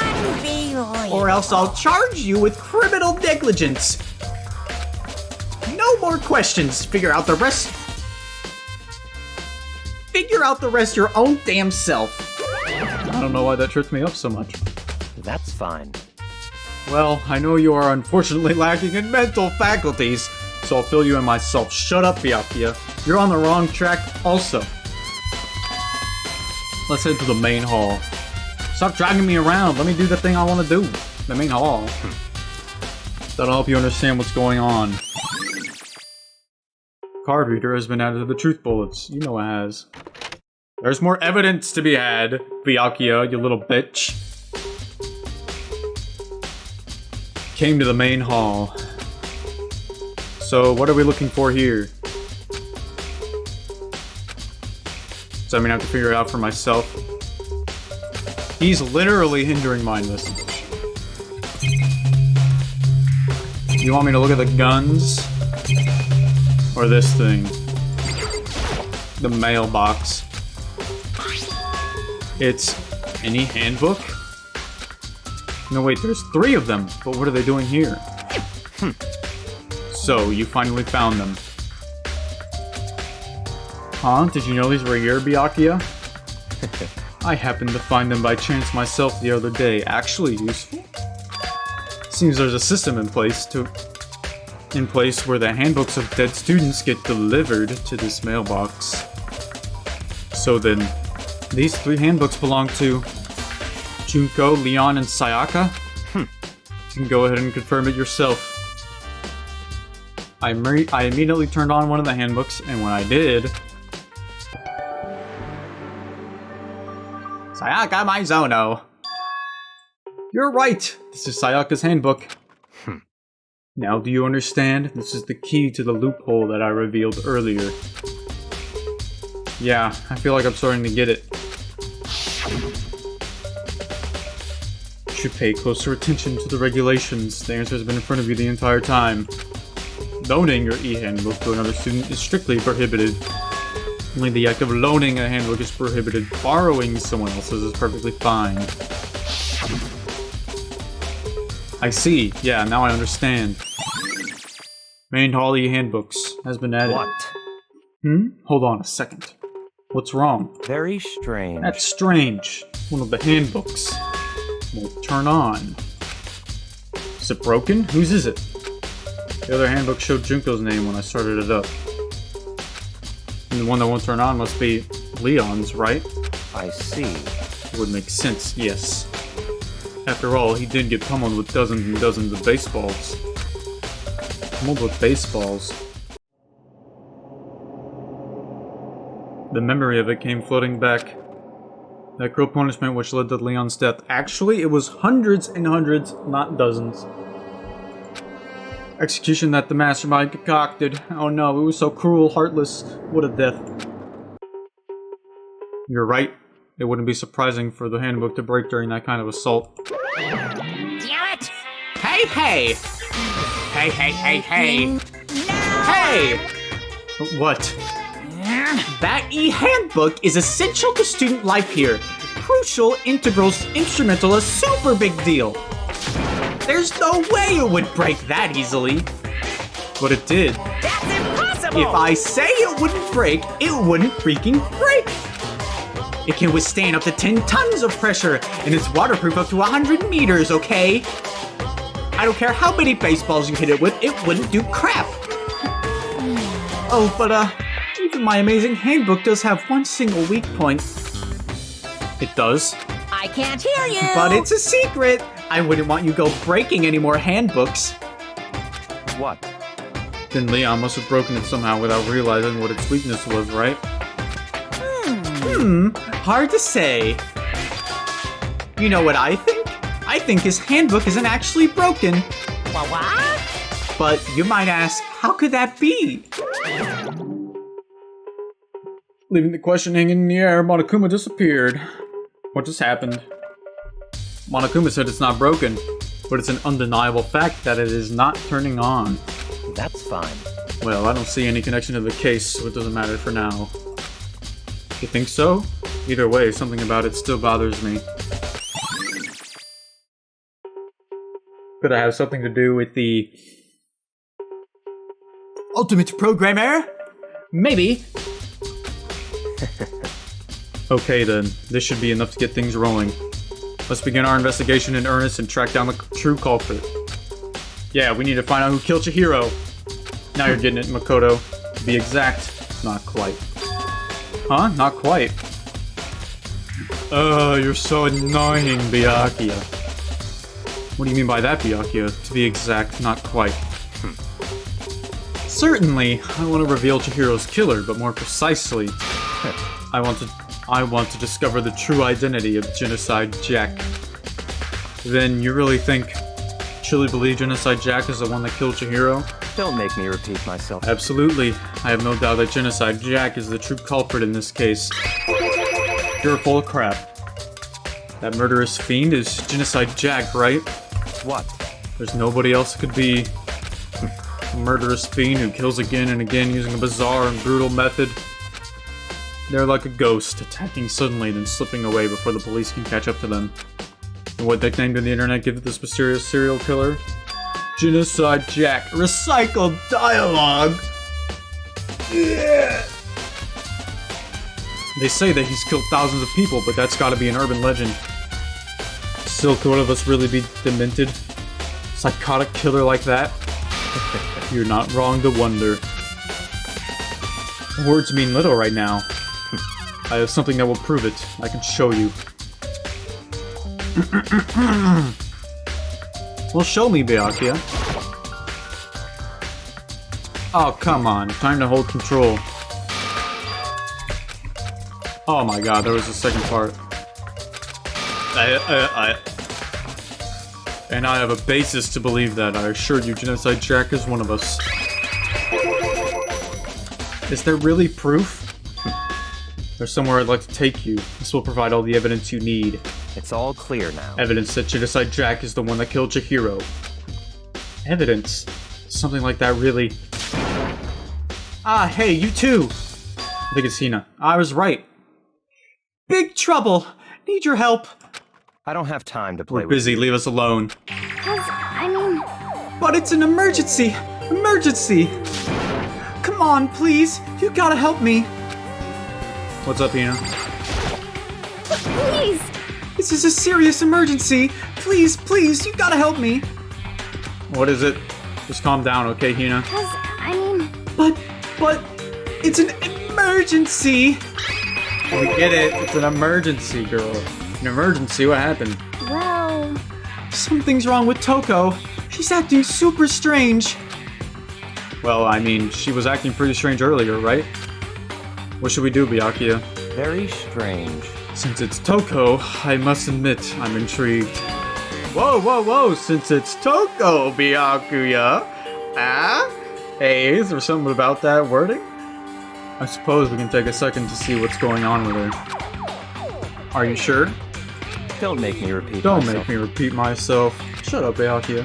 Speaker 7: Unbelievable.
Speaker 4: Or else I'll charge you with criminal negligence. No more questions. Figure out the rest your own damn self.
Speaker 1: I don't know why that tripped me up so much.
Speaker 3: That's fine.
Speaker 1: Well, I know you are unfortunately lacking in mental faculties, so I'll fill you in myself. Shut up, Byakuya. You're on the wrong track also. Let's head to the main hall. Stop dragging me around. Let me do the thing I want to do. The main hall. That'll help you understand what's going on. Card reader has been added to the truth bullets. You know it has. There's more evidence to be had, Byakuya, you little bitch. Came to the main hall. So, what are we looking for here? So I'm gonna have to figure it out for myself. He's literally hindering my investigation. You want me to look at the guns? Or this thing? The mailbox. It's any handbook? No wait, there's 3 of them, but what are they doing here? So, you finally found them. Huh? Did you know these were here, Byakuya? I happened to find them by chance myself the other day. Actually useful. Seems there's a system in place where the handbooks of dead students get delivered to this mailbox. So then, these 3 handbooks belong to Junko, Leon, and Sayaka? You can go ahead and confirm it yourself. I immediately turned on one of the handbooks, and when I did...
Speaker 4: Sayaka Maizono. You're right. This is Sayaka's handbook. Now do you understand? This is the key to the loophole that I revealed earlier. Yeah, I feel like I'm starting to get it. You should pay closer attention to the regulations. The answer has been in front of you the entire time. Loaning your e-handbook to another student is strictly prohibited. Only the act of loaning a handbook is prohibited. Borrowing someone else's is perfectly fine. I see. Yeah, now I understand. Main hall e-handbooks has been added.
Speaker 3: What?
Speaker 4: Hold on a second. What's wrong?
Speaker 3: Very strange.
Speaker 4: That's strange. One of the handbooks won't turn on. Is it broken? Whose is it? The other handbook showed Junko's name when I started it up. And the one that won't turn on must be Leon's, right?
Speaker 3: I see.
Speaker 4: Would make sense, yes. After all, he did get pummeled with dozens and dozens of baseballs. Pummeled with baseballs. The memory of it came floating back. That cruel punishment which led to Leon's death. Actually, it was hundreds and hundreds, not dozens. Execution that the mastermind concocted. Oh no, it was so cruel, heartless. What a death. You're right. It wouldn't be surprising for the handbook to break during that kind of assault.
Speaker 7: Damn it!
Speaker 4: Hey, hey! Hey, hey, hey, hey!
Speaker 7: No!
Speaker 4: Hey! What? That e-handbook is essential to student life here. Crucial, integral, instrumental, a super big deal. There's no way it would break that easily. But it did.
Speaker 7: That's impossible!
Speaker 4: If I say it wouldn't break, it wouldn't freaking break. It can withstand up to 10 tons of pressure, and it's waterproof up to 100 meters, okay? I don't care how many baseballs you hit it with, it wouldn't do crap. Oh, but even my amazing handbook does have one single weak point. It does.
Speaker 7: I can't hear you!
Speaker 4: But it's a secret! I wouldn't want you go breaking any more handbooks.
Speaker 3: What?
Speaker 4: Then Leon must have broken it somehow without realizing what its weakness was, right? Hard to say. You know what I think? I think his handbook isn't actually broken.
Speaker 7: What?
Speaker 4: But you might ask, how could that be? Leaving the question hanging in the air, Monokuma disappeared. What just happened? Monokuma said it's not broken, but it's an undeniable fact that it is not turning on.
Speaker 3: That's fine.
Speaker 4: Well, I don't see any connection to the case, so it doesn't matter for now. You think so? Either way, something about it still bothers me. Could I have something to do with the ultimate program error? Maybe. Okay then, this should be enough to get things rolling. Let's begin our investigation in earnest and track down the true culprit. Yeah, we need to find out who killed Chihiro. Now you're getting it, Makoto. To be exact, not quite. Huh? Not quite. Oh, you're so annoying, Byakuya. What do you mean by that, Byakuya? To be exact, not quite. Certainly, I want to reveal Chihiro's killer, but more precisely, I want to discover the true identity of Genocide Jack. Then you really believe Genocide Jack is the one that killed Chihiro?
Speaker 3: Don't make me repeat myself.
Speaker 4: Absolutely. I have no doubt that Genocide Jack is the true culprit in this case. You're full of crap. That murderous fiend is Genocide Jack, right?
Speaker 3: What?
Speaker 4: There's nobody else who could be a murderous fiend who kills again and again using a bizarre and brutal method. They're like a ghost, attacking suddenly then slipping away before the police can catch up to them. And what nickname did the internet give this mysterious serial killer? Genocide Jack. Recycled dialogue! Yeah. They say that he's killed thousands of people, but that's gotta be an urban legend. Still, could one of us really be demented? Psychotic killer like that? You're not wrong to wonder. Words mean little right now. I have something that will prove it. I can show you. Well, show me, Byakuya. Oh, come on. Time to hold control. Oh my god, there was a second part.
Speaker 1: And I have a basis to believe that. I assure you, Genocide Jack is one of us. Is there really proof? There's somewhere I'd like to take you. This will provide all the evidence you need.
Speaker 3: It's all clear now.
Speaker 1: Evidence that Genocide Jack is the one that killed Chihiro. Evidence? Something like that really...
Speaker 4: Ah, hey, you too!
Speaker 1: I think it's Hina.
Speaker 4: I was right. Big trouble! Need your help!
Speaker 3: I don't have time to play
Speaker 1: We're busy, leave us alone.
Speaker 2: I mean,
Speaker 4: But it's an emergency! Emergency! Come on, please! You gotta help me!
Speaker 1: What's up, Hina?
Speaker 2: please!
Speaker 4: This is a serious emergency! Please, please, you gotta help me!
Speaker 1: What is it? Just calm down, okay, Hina?
Speaker 4: But, it's an emergency!
Speaker 1: We get it. It's an emergency, girl. An emergency? What happened?
Speaker 2: Well,
Speaker 4: Something's wrong with Toko. She's acting super strange.
Speaker 1: Well, I mean, she was acting pretty strange earlier, right? What should we do, Byakuya?
Speaker 3: Very strange.
Speaker 1: Since it's Toko, I must admit I'm intrigued. Whoa, whoa, whoa! Since it's Toko, Byakuya! Ah? Hey, is there something about that wording? I suppose we can take a second to see what's going on with her. Are you sure?
Speaker 3: Don't make me repeat
Speaker 1: Don't
Speaker 3: myself.
Speaker 1: make me repeat myself. Shut up, Byakuya.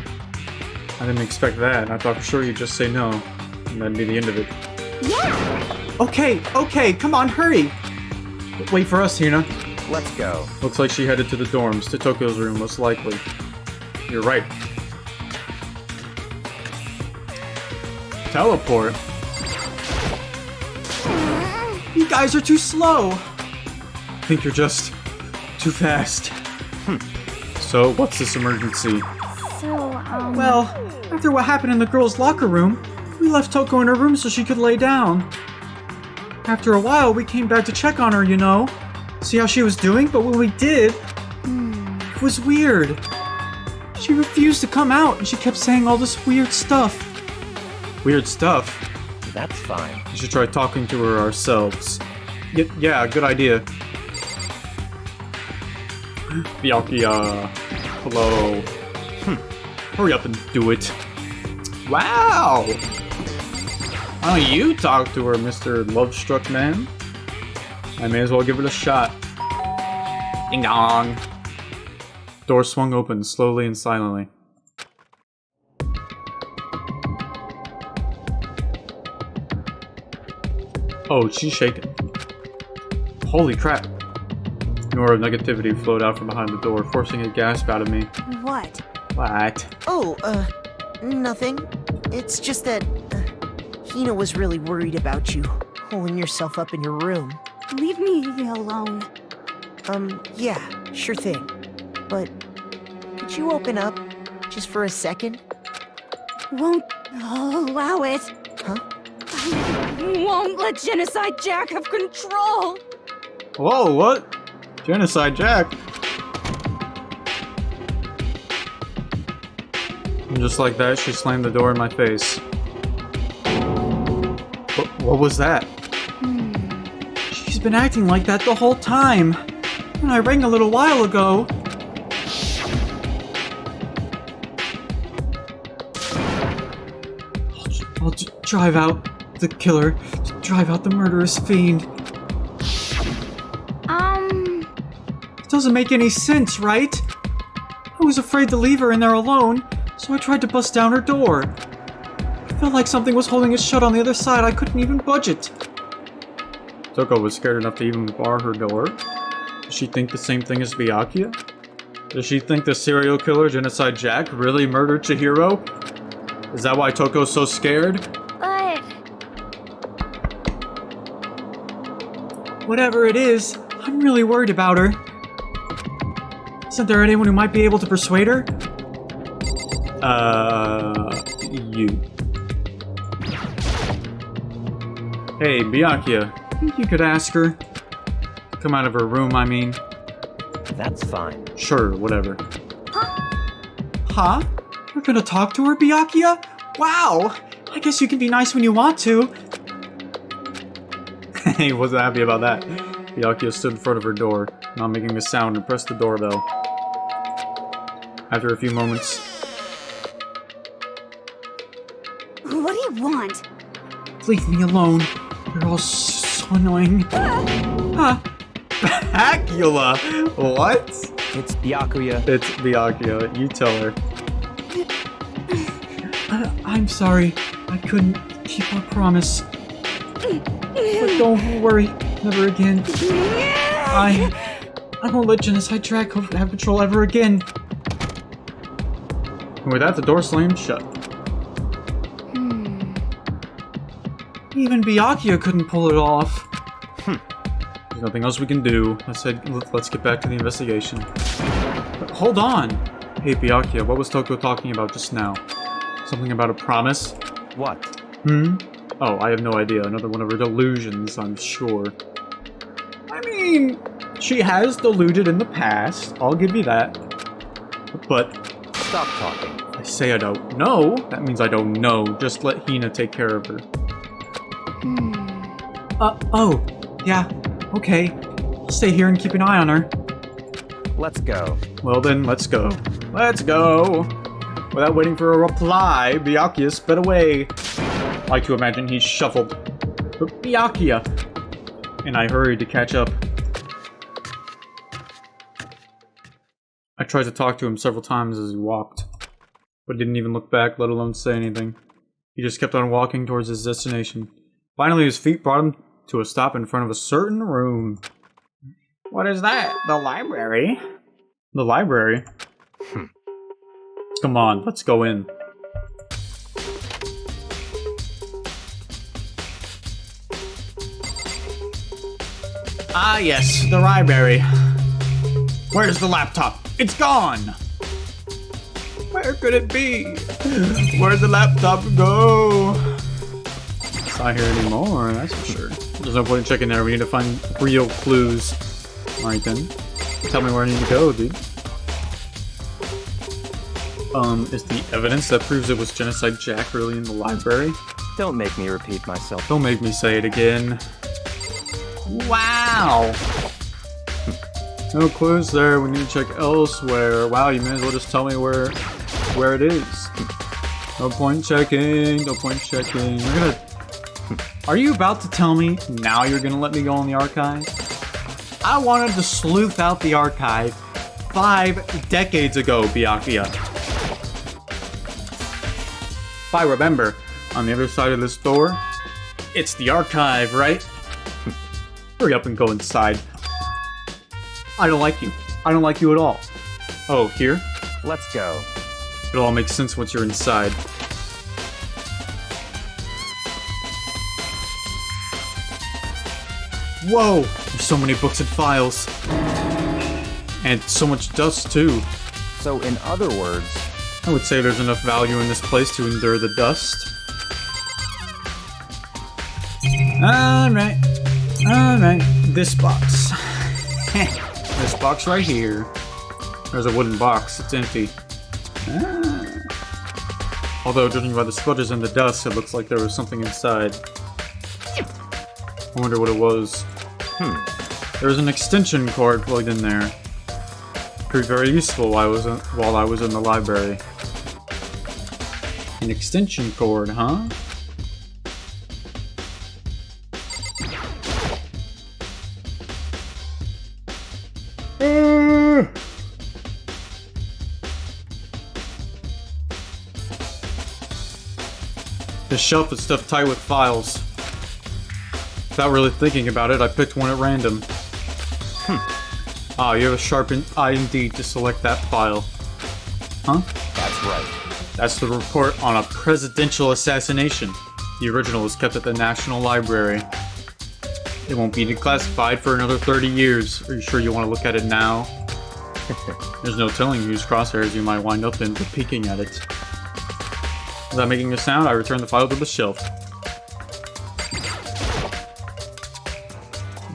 Speaker 1: I didn't expect that. I thought for sure you'd just say no. And that'd be the end of it.
Speaker 2: yeah!
Speaker 4: Okay, come on, hurry!
Speaker 1: Wait for us, Hina.
Speaker 3: Let's go.
Speaker 1: Looks like she headed to the dorms, to Toko's room, most likely. You're right. Teleport?
Speaker 4: You guys are too slow!
Speaker 1: I think you're just too fast. So, what's this emergency?
Speaker 2: So,
Speaker 4: Well, after what happened in the girls' locker room, we left Toko in her room so she could lay down. After a while, we came back to check on her, you know? See how she was doing? But when we did, it was weird. She refused to come out and she kept saying all this weird stuff.
Speaker 1: Weird stuff.
Speaker 3: That's fine.
Speaker 1: We should try talking to her ourselves. Yeah, good idea. Byakuya. Hello. Hurry up and do it. Wow! Why don't you talk to her, Mr. Love-Struck Man? I may as well give it a shot. Ding dong! Door swung open slowly and silently. Oh, she's shaking. Holy crap. An aura of negativity flowed out from behind the door, forcing a gasp out of me.
Speaker 2: what?
Speaker 1: What?
Speaker 8: Oh, nothing. It's just that Hina was really worried about you, holding yourself up in your room.
Speaker 2: Leave me alone.
Speaker 8: Yeah, sure thing. But could you open up just for a second?
Speaker 2: Won't allow it.
Speaker 8: Huh?
Speaker 2: I won't let Genocide Jack have control.
Speaker 1: Whoa, what? Genocide Jack? And just like that, she slammed the door in my face. What was that?
Speaker 4: She's been acting like that the whole time. And I rang a little while ago. I'll drive out the killer, drive out the murderous fiend. It doesn't make any sense, right? I was afraid to leave her in there alone, so I tried to bust down her door. I felt like something was holding it shut on the other side. I couldn't even budge it.
Speaker 1: Toko was scared enough to even bar her door. Does she think the same thing as Byakuya? Does she think the serial killer, Genocide Jack, really murdered Chihiro? Is that why Toko's so scared?
Speaker 2: But
Speaker 4: Whatever it is, I'm really worried about her. Isn't there anyone who might be able to persuade her?
Speaker 1: You. Hey, Byakuya.
Speaker 4: Think you could ask her.
Speaker 1: Come out of her room, I mean.
Speaker 3: That's fine.
Speaker 1: Sure, whatever.
Speaker 4: Huh? You're gonna talk to her, Byakuya? Wow! I guess you can be nice when you want to.
Speaker 1: He wasn't happy about that. Byakuya stood in front of her door, not making a sound, and pressed the doorbell. After a few moments,
Speaker 2: What do you want?
Speaker 4: Leave me alone. You're all so annoying. Byakuya! What?
Speaker 3: It's Byakuya.
Speaker 1: it's Byakuya. You tell her.
Speaker 4: I'm sorry. I couldn't keep our promise. But don't worry. Never again. I won't let Genocide Jack have control ever again.
Speaker 1: And with that, the door slammed shut.
Speaker 4: Even Byakuya couldn't pull it off.
Speaker 1: There's nothing else we can do. Let's get back to the investigation.
Speaker 4: But hold on.
Speaker 1: Hey, Byakuya, what was Toko talking about just now? Something about a promise?
Speaker 3: What?
Speaker 1: Oh, I have no idea. Another one of her delusions, I'm sure.
Speaker 4: I mean, she has deluded in the past. I'll give you that. But
Speaker 3: Stop talking.
Speaker 1: I say I don't know. That means I don't know. Just let Hina take care of her.
Speaker 4: oh, yeah, okay. I'll stay here and keep an eye on her.
Speaker 3: Let's go.
Speaker 1: Well then, let's go. Let's go! Without waiting for a reply, Byakuya sped away. I like to imagine he shuffled. But Byakuya! And I hurried to catch up. I tried to talk to him several times as he walked, but didn't even look back, let alone say anything. He just kept on walking towards his destination. Finally, his feet brought him to a stop in front of a certain room.
Speaker 4: What is that? The library?
Speaker 1: The library? Come on, let's go in.
Speaker 4: Ah, yes, the library. Where's the laptop? It's gone! Where could it be? Where'd the laptop go?
Speaker 1: It's not here anymore, that's for sure. There's no point in checking there, we need to find real clues. Alright then. Tell me where I need to go, dude. Is the evidence that proves it was Genocide Jack really in the library?
Speaker 3: Don't make me repeat myself.
Speaker 1: Don't make me say it again.
Speaker 4: Wow!
Speaker 1: No clues there, we need to check elsewhere. Wow, you may as well just tell me where it is. No point checking, no point checking. We're gonna...
Speaker 4: Are you about to tell me now you're gonna let me go in the archive? I wanted to sleuth out the archive 5 decades ago, Byakuya.
Speaker 1: If I remember, on the other side of this door, it's the archive, right? Hurry up and go inside.
Speaker 4: I don't like you. I don't like you at all.
Speaker 1: Oh, here?
Speaker 3: Let's go.
Speaker 1: It all makes sense once you're inside. Whoa! There's so many books and files. And so much dust, too.
Speaker 3: So, in other words,
Speaker 1: I would say there's enough value in this place to endure the dust.
Speaker 4: Alright. Alright. This box. This box right here.
Speaker 1: There's a wooden box. It's empty. Although, judging by the smudges and the dust, it looks like there was something inside. I wonder what it was. There was an extension cord plugged in there. Proved very useful while I was in the library. An extension cord, huh? The shelf is stuffed tight with files. Without really thinking about it, I picked one at random. Ah, you have a sharp eye indeed to select that file. Huh?
Speaker 3: that's right.
Speaker 1: That's the report on a presidential assassination. The original is kept at the National Library. It won't be declassified for another 30 years. Are you sure you want to look at it now? There's no telling whose crosshairs you might wind up in for peeking at it. Without making a sound, I return the file to the shelf.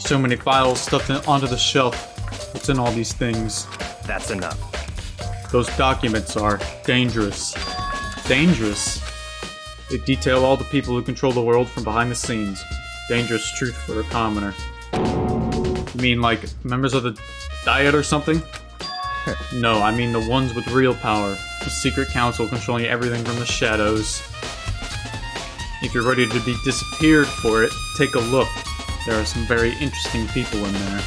Speaker 1: So many files stuffed onto the shelf. What's in all these things?
Speaker 3: That's enough.
Speaker 1: Those documents are dangerous. Dangerous? They detail all the people who control the world from behind the scenes. Dangerous truth for a commoner. You mean like members of the Diet or something? No, I mean the ones with real power. The secret council controlling everything from the shadows. If you're ready to be disappeared for it, take a look. There are some very interesting people in there.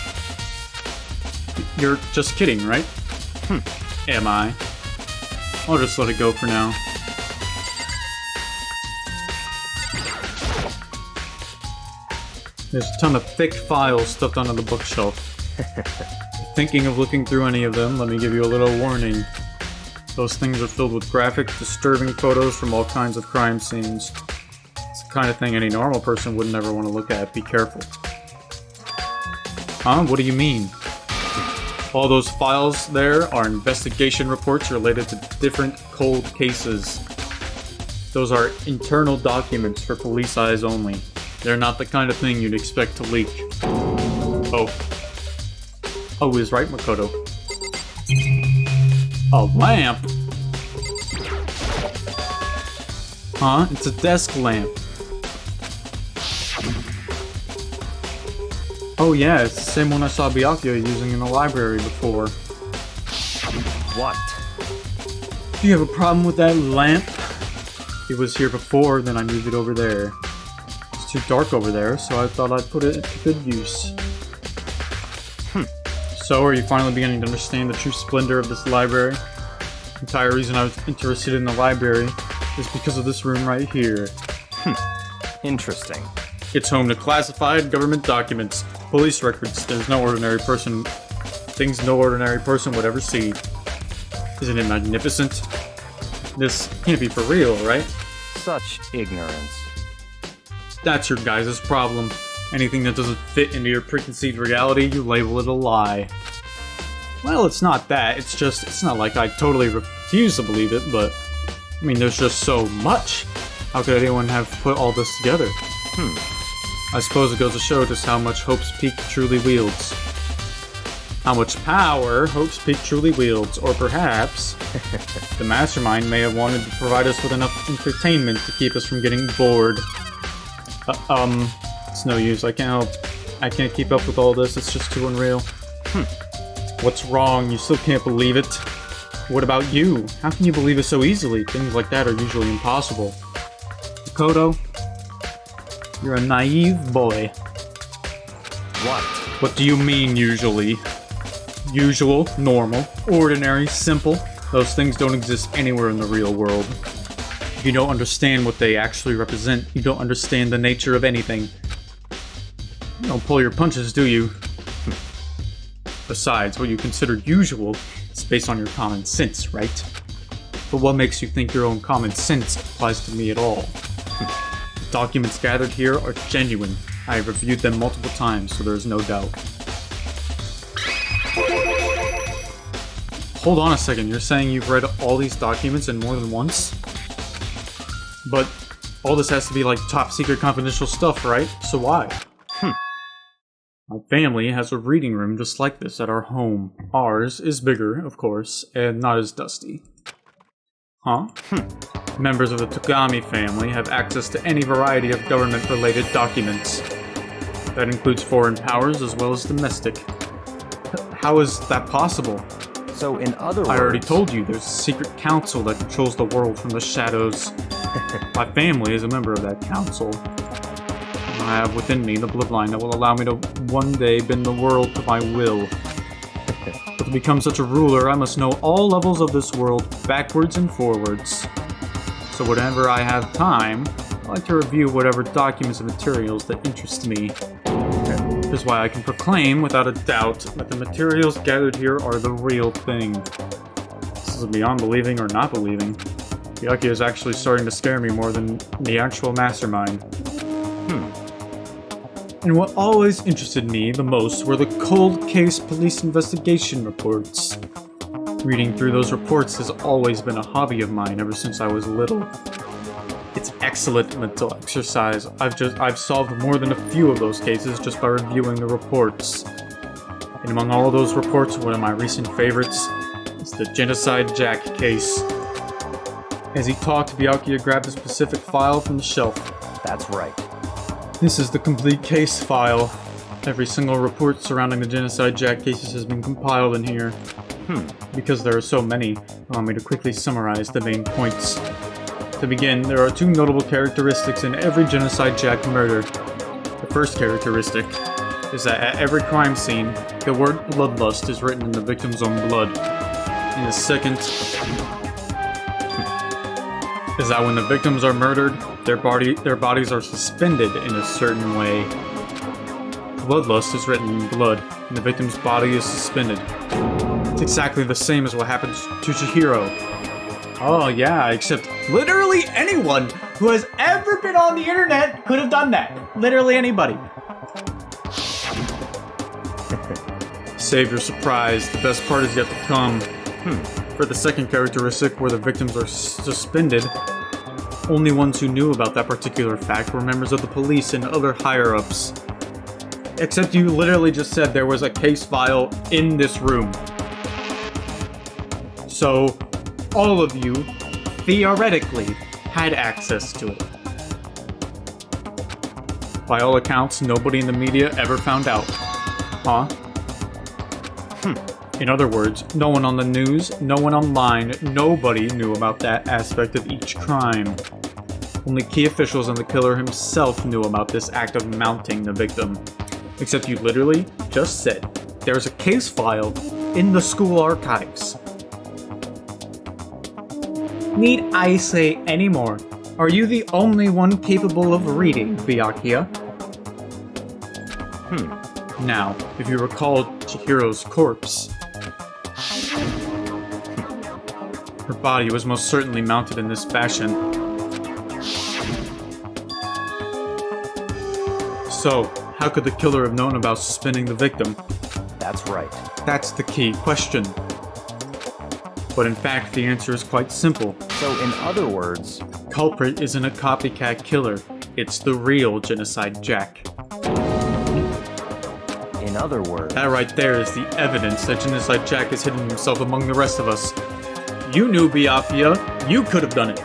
Speaker 1: You're just kidding, right? Am I? I'll just let it go for now. There's a ton of thick files stuffed onto the bookshelf. Thinking of looking through any of them, let me give you a little warning. Those things are filled with graphic, disturbing photos from all kinds of crime scenes. It's the kind of thing any normal person would never want to look at. Be careful. Huh? What do you mean? All those files there are investigation reports related to different cold cases. Those are internal documents for police eyes only. They're not the kind of thing you'd expect to leak. Oh, he's right, Makoto. A lamp? Huh? It's a desk lamp. Oh yeah, it's the same one I saw Byakuya using in the library before.
Speaker 3: What?
Speaker 1: Do you have a problem with that lamp? It was here before, then I moved it over there. It's too dark over there, so I thought I'd put it to good use. So, are you finally beginning to understand the true splendor of this library? The entire reason I was interested in the library is because of this room right here.
Speaker 3: Interesting.
Speaker 1: It's home to classified government documents, police records. Things no ordinary person would ever see. Isn't it magnificent? This can't be for real, right?
Speaker 3: Such ignorance.
Speaker 1: That's your guys' problem. Anything that doesn't fit into your preconceived reality, you label it a lie. Well, it's not that. It's not like I totally refuse to believe it, but I mean, there's just so much. How could anyone have put all this together? I suppose it goes to show just how much Hope's Peak truly wields. How much power Hope's Peak truly wields, or perhaps the mastermind may have wanted to provide us with enough entertainment to keep us from getting bored. It's no use. I can't keep up with all this. It's just too unreal. What's wrong? You still can't believe it? What about you? How can you believe it so easily? Things like that are usually impossible. Makoto, you're a naive boy.
Speaker 3: What?
Speaker 1: What do you mean, usually? Usual, normal, ordinary, simple. Those things don't exist anywhere in the real world. You don't understand what they actually represent. You don't understand the nature of anything. You don't pull your punches, do you? Besides, what you consider usual is based on your common sense, right? But what makes you think your own common sense applies to me at all? The documents gathered here are genuine. I have reviewed them multiple times, so there is no doubt. Hold on a second, you're saying you've read all these documents and more than once? But all this has to be like top secret confidential stuff, right? So why? My family has a reading room just like this at our home. Ours is bigger, of course, and not as dusty. Huh? Members of the Togami family have access to any variety of government-related documents. That includes foreign powers as well as domestic. How is that possible?
Speaker 3: So in other words...
Speaker 1: I already told you, there's a secret council that controls the world from the shadows. My family is a member of that council. I have within me the bloodline that will allow me to one day bend the world to my will. But to become such a ruler, I must know all levels of this world, backwards and forwards. So whenever I have time, I like to review whatever documents and materials that interest me. This is why I can proclaim, without a doubt, that the materials gathered here are the real thing. This is beyond believing or not believing. Byakuya is actually starting to scare me more than the actual mastermind. And what always interested me the most were the cold case police investigation reports. Reading through those reports has always been a hobby of mine ever since I was little. It's excellent mental exercise. I've solved more than a few of those cases just by reviewing the reports. And among all of those reports, one of my recent favorites is the Genocide Jack case. As he talked, Byakuya grabbed a specific file from the shelf.
Speaker 3: That's right.
Speaker 1: This is the complete case file. Every single report surrounding the Genocide Jack cases has been compiled in here. Because there are so many, allow me to quickly summarize the main points. To begin, there are two notable characteristics in every Genocide Jack murder. The first characteristic is that at every crime scene, the word bloodlust is written in the victim's own blood. And the second is that when the victims are murdered, their bodies are suspended in a certain way. Bloodlust is written in blood, and the victim's body is suspended. It's exactly the same as what happened to Chihiro. Oh yeah, except
Speaker 4: Literally anyone who has ever been on the internet could have done that. Literally anybody.
Speaker 1: save your surprise, the best part is yet to come. For the second characteristic, where the victims are suspended, only ones who knew about that particular fact were members of the police and other higher-ups. Except you literally just said there was a case file in this room. So, all of you, theoretically, had access to it. By all accounts, nobody in the media ever found out. Huh? In other words, no one on the news, no one online, nobody knew about that aspect of each crime. Only key officials and the killer himself knew about this act of mounting the victim. Except you literally just said there's a case file in the school archives. Need I say any more? Are you the only one capable of reading, Byakuya? Now, if you recall Chihiro's corpse, her body was most certainly mounted in this fashion. So, how could the killer have known about suspending the victim?
Speaker 3: That's right.
Speaker 1: That's the key question. But in fact, the answer is quite simple.
Speaker 3: So, in other words,
Speaker 1: Culprit isn't a copycat killer. It's the real Genocide Jack.
Speaker 3: in other words,
Speaker 1: That right there is the evidence that Genocide Jack has hidden himself among the rest of us. You knew, Byakuya. You could have done it.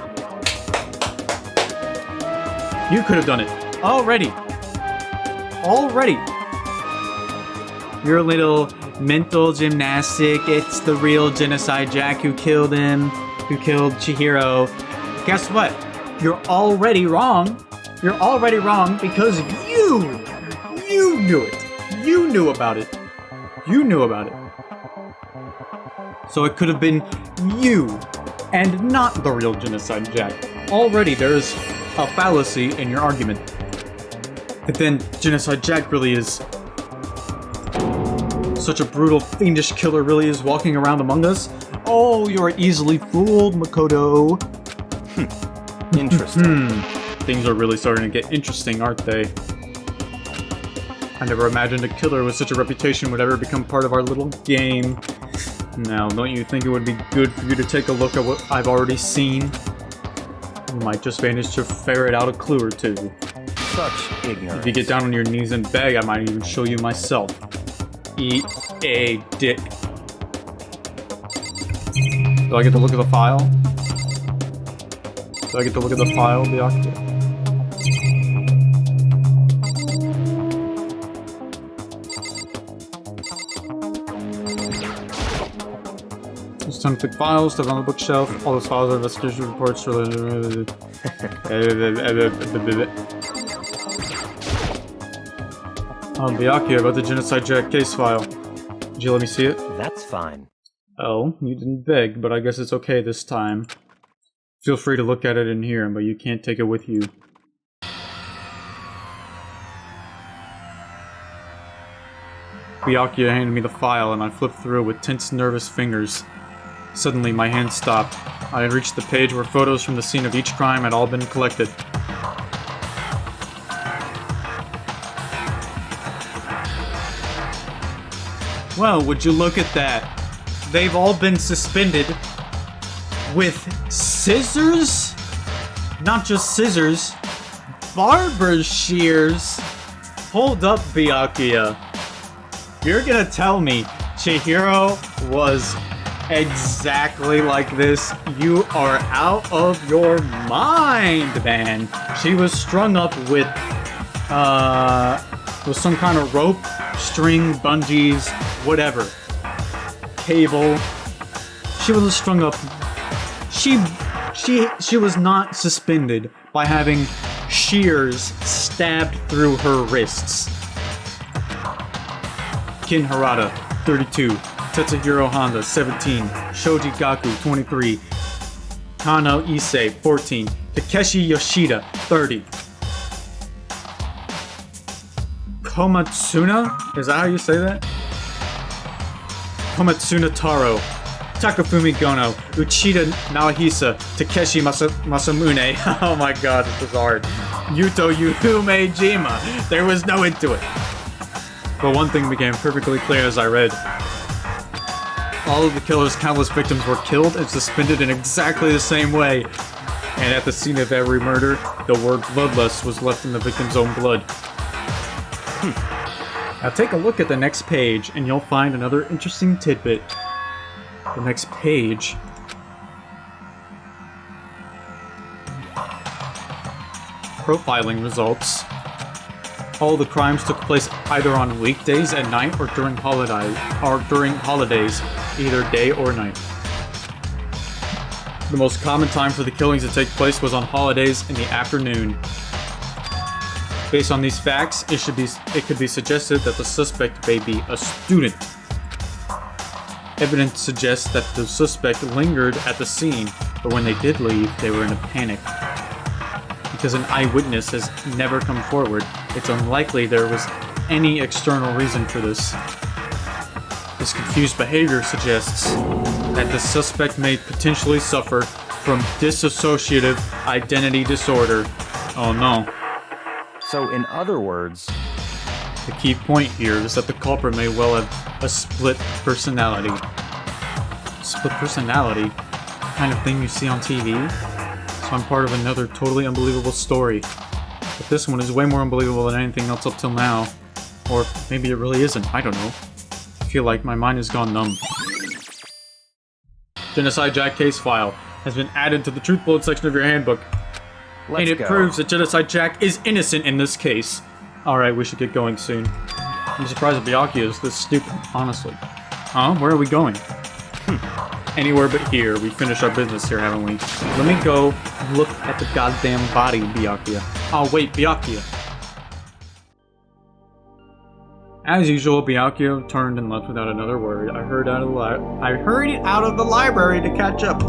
Speaker 1: You could have done it. Already. Your little mental gymnastic, it's the real Genocide Jack who killed him, who killed Chihiro. Guess what? You're already wrong. You're already wrong because you knew it. You knew about it. You knew about it. So it could have been you and not the real Genocide Jack. Already there's a fallacy in your argument. But then Genocide Jack really is such a brutal, fiendish killer, really is walking around among us. Oh, you're easily fooled, Makoto.
Speaker 3: interesting.
Speaker 1: Things are really starting to get interesting, aren't they? I never imagined a killer with such a reputation would ever become part of our little game. Now, don't you think it would be good for you to take a look at what I've already seen? You might just manage to ferret out a clue or two.
Speaker 3: Such ignorance.
Speaker 1: If you get down on your knees and beg, I might even show you myself. Eat a dick. Do I get to look at the file? Do I get to look at the file, Byakuya? It's time to pick files, stuff on the bookshelf. All those files are investigation reports. Byakuya, about the Genocide Jack case file. Did you let me see it?
Speaker 3: That's fine.
Speaker 1: Oh, you didn't beg, but I guess it's okay this time. Feel free to look at it in here, but you can't take it with you. Byakuya handed me the file, and I flipped through it with tense, nervous fingers. Suddenly, my hand stopped. I had reached the page where photos from the scene of each crime had all been collected. Well, would you look at that? They've all been suspended with scissors? Not just scissors, barber shears. Hold up, Byakuya. You're gonna tell me Chihiro was exactly like this? You are out of your mind, man. She was strung up with,
Speaker 4: with some kind of rope, string, bungees, whatever. Cable. She was strung up. She was not suspended by having shears stabbed through her wrists. Kin Harada, 32. Tetsuhiro Honda, 17. Shoji Gaku, 23. Kano Issei, 14. Takeshi Yoshida, 30. Komatsuna? Is that how you say that? Komatsuna Taro. Takafumi Gono. Uchida Naohisa. Takeshi Masamune. Oh my god, this is hard. Yuto Yuhume Jima. There was no end to it. But one thing became perfectly clear as I read. All of the killer's countless victims were killed and suspended in exactly the same way. And at the scene of every murder, the word bloodlust was left in the victim's own blood. Now take a look at the next page and you'll find another interesting tidbit. The next page. Profiling results. All the crimes took place either on weekdays at night or during holidays, either day or night. The most common time for the killings to take place was on holidays in the afternoon. Based on these facts, it could be suggested that the suspect may be a student. Evidence suggests that the suspect lingered at the scene, but when they did leave, they were in a panic. Because an eyewitness has never come forward, it's unlikely there was any external reason for this. This confused behavior suggests that the suspect may potentially suffer from dissociative identity disorder. Oh no.
Speaker 3: So, in other words,
Speaker 4: The key point here is that the culprit may well have a split personality. Split personality? The kind of thing you see on TV? So I'm part of another totally unbelievable story. But this one is way more unbelievable than anything else up till now. Or maybe it really isn't, I don't know. I feel like my mind has gone numb. Genocide Jack case file has been added to the truth bullet section of your handbook.
Speaker 3: let's
Speaker 4: And it
Speaker 3: go.
Speaker 4: proves that Genocide Jack is innocent in this case. Alright, we should get going soon. I'm surprised that Byakuya is this stupid, honestly. Huh? Where are we going? Anywhere but here. We finished our business here, haven't we? Let me go look at the goddamn body, Byakuya. Oh, wait, Byakuya. As usual, Byakuya turned and left without another word. I hurried out of the library to catch up.